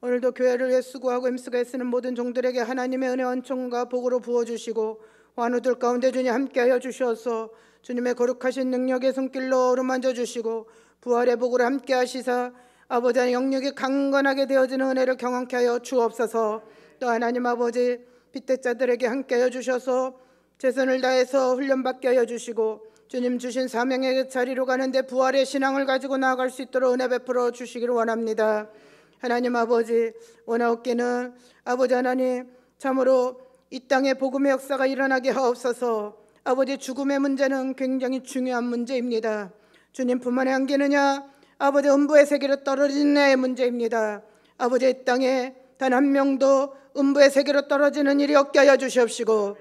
오늘도 교회를 위해 수고하고 힘쓰고 애쓰는 모든 종들에게 하나님의 은혜 원총과 복으로 부어주시고 환우들 가운데 주님 함께하여 주셔서 주님의 거룩하신 능력의 손길로 어루만져 주시고 부활의 복으로 함께 하시사 아버지 하나님 영육이 강건하게 되어지는 은혜를 경험케 하여 주옵소서. 또 하나님 아버지 빚대자들에게 함께 하여 주셔서 최선을 다해서 훈련받게 하여 주시고 주님 주신 사명의 자리로 가는데 부활의 신앙을 가지고 나아갈 수 있도록 은혜 베풀어 주시기를 원합니다. 하나님 아버지, 원하옵기는 아버지 하나님 참으로 이 땅에 복음의 역사가 일어나게 하옵소서. 아버지, 죽음의 문제는 굉장히 중요한 문제입니다. 주님뿐만이 안기느냐? 아버지, 음부의 세계로 떨어진 내 문제입니다. 아버지, 이 땅에 단 한 명도 음부의 세계로 떨어지는 일이 없게 하여 주시옵시고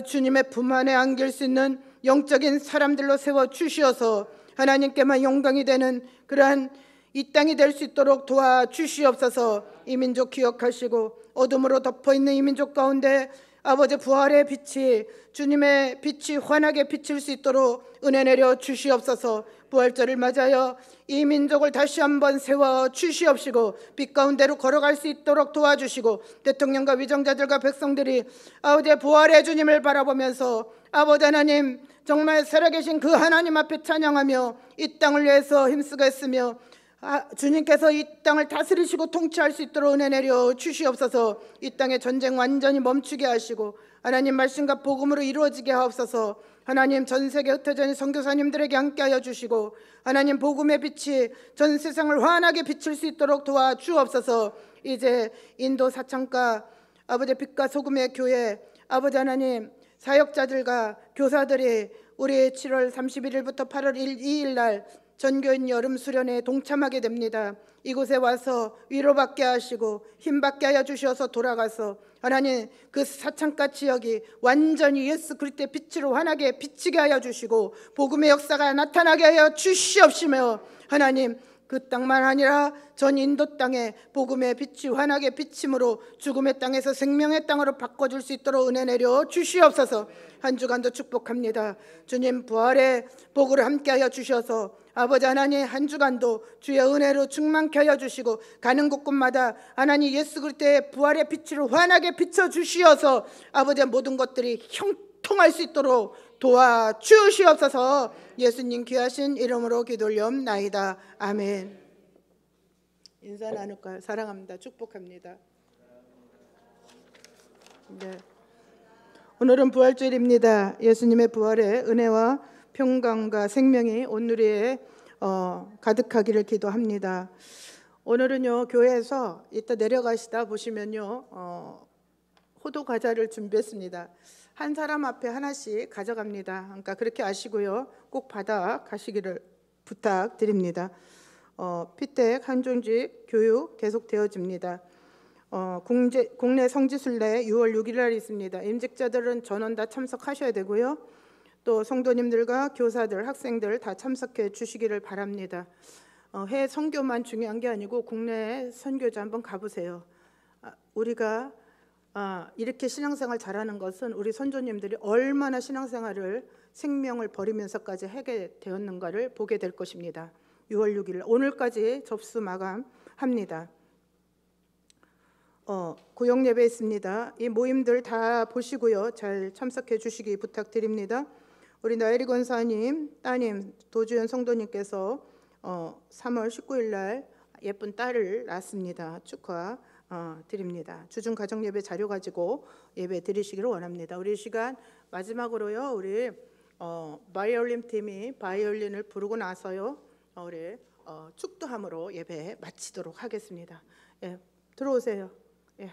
주님의 품 안에 안길 수 있는 영적인 사람들로 세워주시어서 하나님께만 영광이 되는 그러한 이 땅이 될 수 있도록 도와주시옵소서. 이 민족 기억하시고 어둠으로 덮어있는 이 민족 가운데 아버지 부활의 빛이 주님의 빛이 환하게 비칠 수 있도록 은혜 내려 주시옵소서. 부활절을 맞아요 이 민족을 다시 한번 세워 주시옵시고 빛 가운데로 걸어갈 수 있도록 도와주시고 대통령과 위정자들과 백성들이 아버지 부활의 주님을 바라보면서 아버지 하나님 정말 살아계신 그 하나님 앞에 찬양하며 이 땅을 위해서 힘쓰겠으며 주님께서 이 땅을 다스리시고 통치할 수 있도록 은혜 내려 주시옵소서. 이 땅의 전쟁 완전히 멈추게 하시고 하나님 말씀과 복음으로 이루어지게 하옵소서. 하나님 전 세계 흩어져 있는 선교사님들에게 함께하여 주시고 하나님 복음의 빛이 전 세상을 환하게 비칠 수 있도록 도와주옵소서. 이제 인도 사창가 아버지 빛과 소금의 교회 아버지 하나님 사역자들과 교사들이 우리 7월 31일부터 8월 2일 날 전교인 여름 수련회에 동참하게 됩니다. 이곳에 와서 위로받게 하시고 힘받게 하여 주셔서 돌아가서 하나님 그 사창가 지역이 완전히 예수 그리스도의 빛으로 환하게 비치게 하여 주시고 복음의 역사가 나타나게 하여 주시옵시며 하나님 그 땅만 아니라 전 인도 땅에 복음의 빛이 환하게 비침으로 죽음의 땅에서 생명의 땅으로 바꿔줄 수 있도록 은혜 내려 주시옵소서. 한 주간도 축복합니다. 주님 부활의 복으로 함께하여 주셔서 아버지 하나님 한 주간도 주의 은혜로 충만케 하여 주시고 가는 곳곳마다 하나님 예수 그리스도의 부활의 빛으로 환하게 비춰 주시어서 아버지의 모든 것들이 형통할 수 있도록 도와주시옵소서. 예수님 귀하신 이름으로 기도 올리옵나이다. 아멘. 인사 나눌까요? 사랑합니다. 축복합니다. 네. 오늘은 부활절입니다. 예수님의 부활의 은혜와 평강과 생명이 온누리에 가득하기를 기도합니다. 오늘은요 교회에서 이따 내려가시다 보시면요 호두 과자를 준비했습니다. 한 사람 앞에 하나씩 가져갑니다. 그러니까 그렇게 아시고요 꼭 받아 가시기를 부탁드립니다. 피택 한종직 교육 계속되어집니다. 국내 성지순례 6월 6일 날 있습니다. 임직자들은 전원 다 참석하셔야 되고요. 또 성도님들과 교사들, 학생들 다 참석해 주시기를 바랍니다. 해외 선교만 중요한 게 아니고 국내 선교지 한번 가보세요. 우리가 이렇게 신앙생활 잘하는 것은 우리 선조님들이 얼마나 신앙생활을 생명을 버리면서까지 하게 되었는가를 보게 될 것입니다. 6월 6일 오늘까지 접수 마감합니다. 구역 예배 있습니다. 이 모임들 다 보시고요 잘 참석해 주시기 부탁드립니다. 우리 나혜리 권사님 따님 도주연 성도님께서 3월 19일 날 예쁜 딸을 낳았습니다. 축하 드립니다. 주중 가정 예배 자료 가지고 예배 드리시기를 원합니다. 우리 시간 마지막으로요 우리 바이올린 팀이 바이올린을 부르고 나서요 우리 축도함으로 예배 마치도록 하겠습니다. 예, 들어오세요. 예.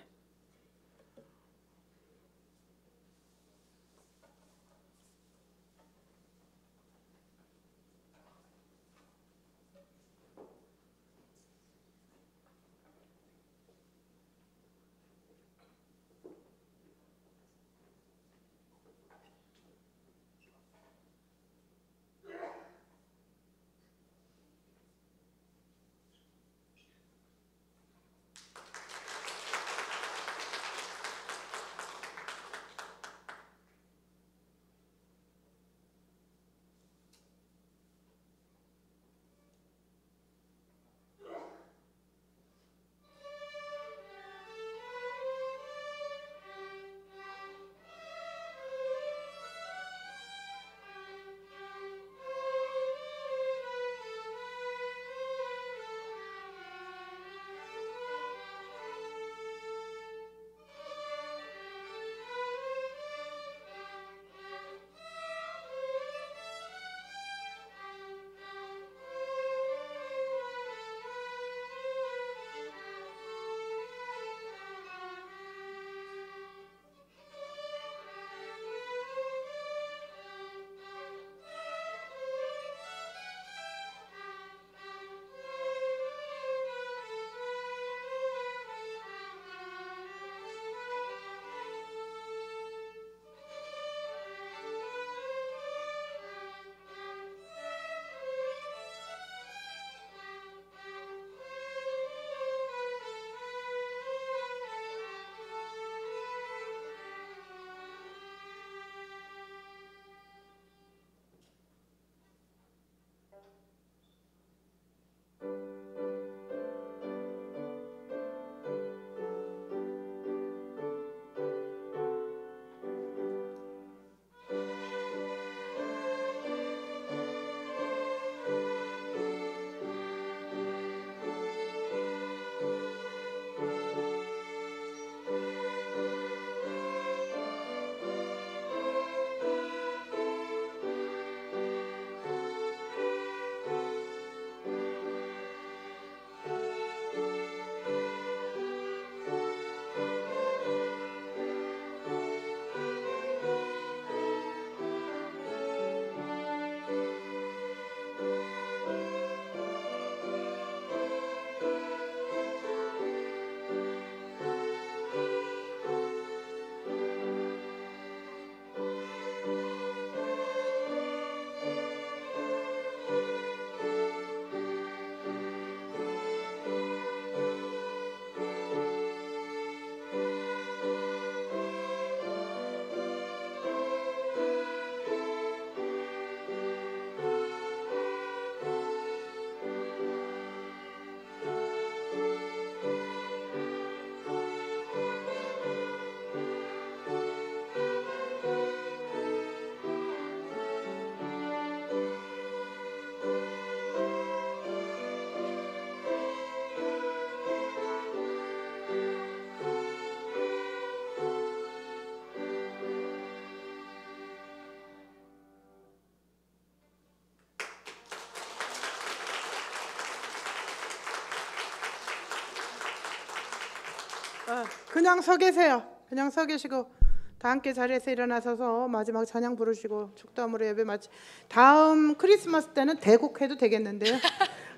그냥 서 계세요. 그냥 서 계시고 다 함께 자리에서 일어나셔서 마지막 찬양 부르시고 축도함으로 예배 마치. 다음 크리스마스 때는 대곡 해도 되겠는데요.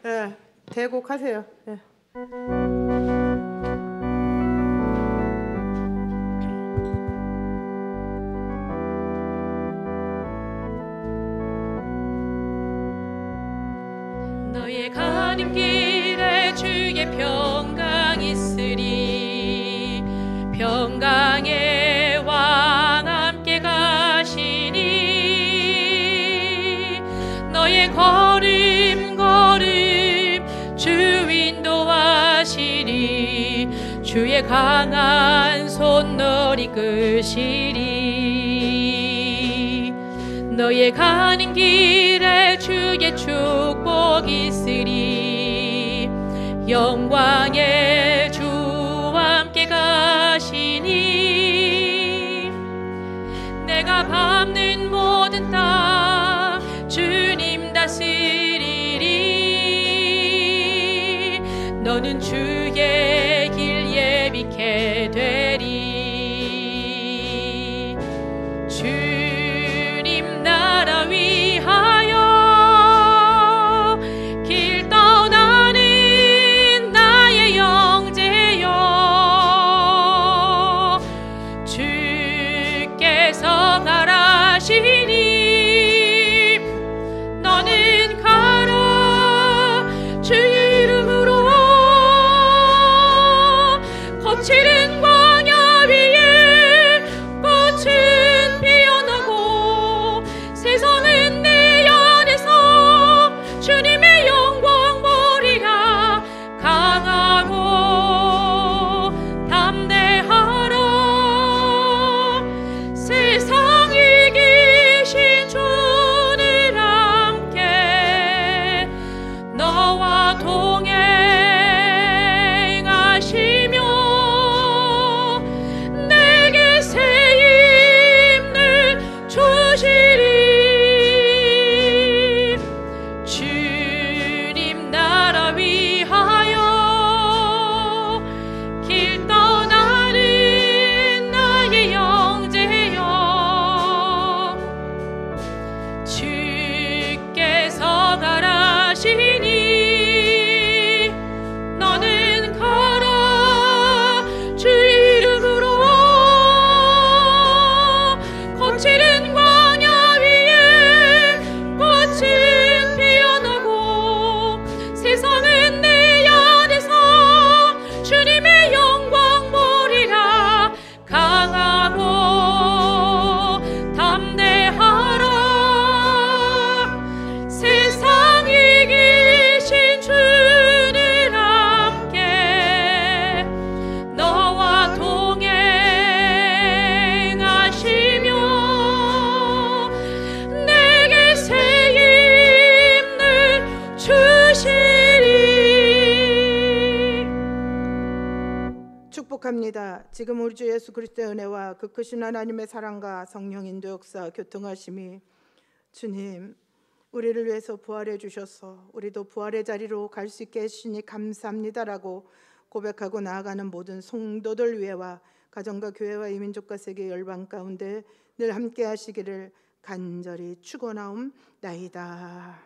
예, 대곡 하세요. 예. 너의 가는 길에 주의 평강 있으리. 평강의 왕 함께 가시니. 너의 걸음 주 인도하시리. 주의 강한 손 널 이끄시리. 너의 가는 길에 주의 축복 있으리. 영광의 주와 함께 가시니. 내가 밟는 모든 땅 주님 다스리리. 너는 주의 길 예비케 되리. 주님 나라 위하여 길 떠나는 나의 영제여. 주께서 가라시니. 너는 가라 주의 이름으로. 거칠은 광야 위에 꽃은 피어나고. 세상은 내 안에서 주님의 영광 보리라. 강하고 담대하라. 세상 이기신 주를 함께 너와 동행하시며 내게 새 힘을 주시리. 주님 나라 위하여 길 떠나는 나의 영제여. 주께서 가라시니. 너는 가라 주의 이름으로. 거칠은 광야 위에 꽃은 피어나고. 세상은 내 안에서 주님의 영광 보리라. 강하고 담대하라. 세상 이기신 주를 함께 너와 동행하시며 내게 새 힘을 주시리. 축복합니다. 지금 우리 주 예수 그리스도의 은혜와 그 크신 하나님의 사랑과 성령 인도 역사 교통하심이 주님 우리를 위해서 부활해 주셔서 우리도 부활의 자리로 갈 수 있게 해주시니 감사합니다라고 고백하고 나아가는 모든 성도들 위해와 가정과 교회와 이민족과 세계 열방 가운데 늘 함께 하시기를 간절히 축원하옵나이다.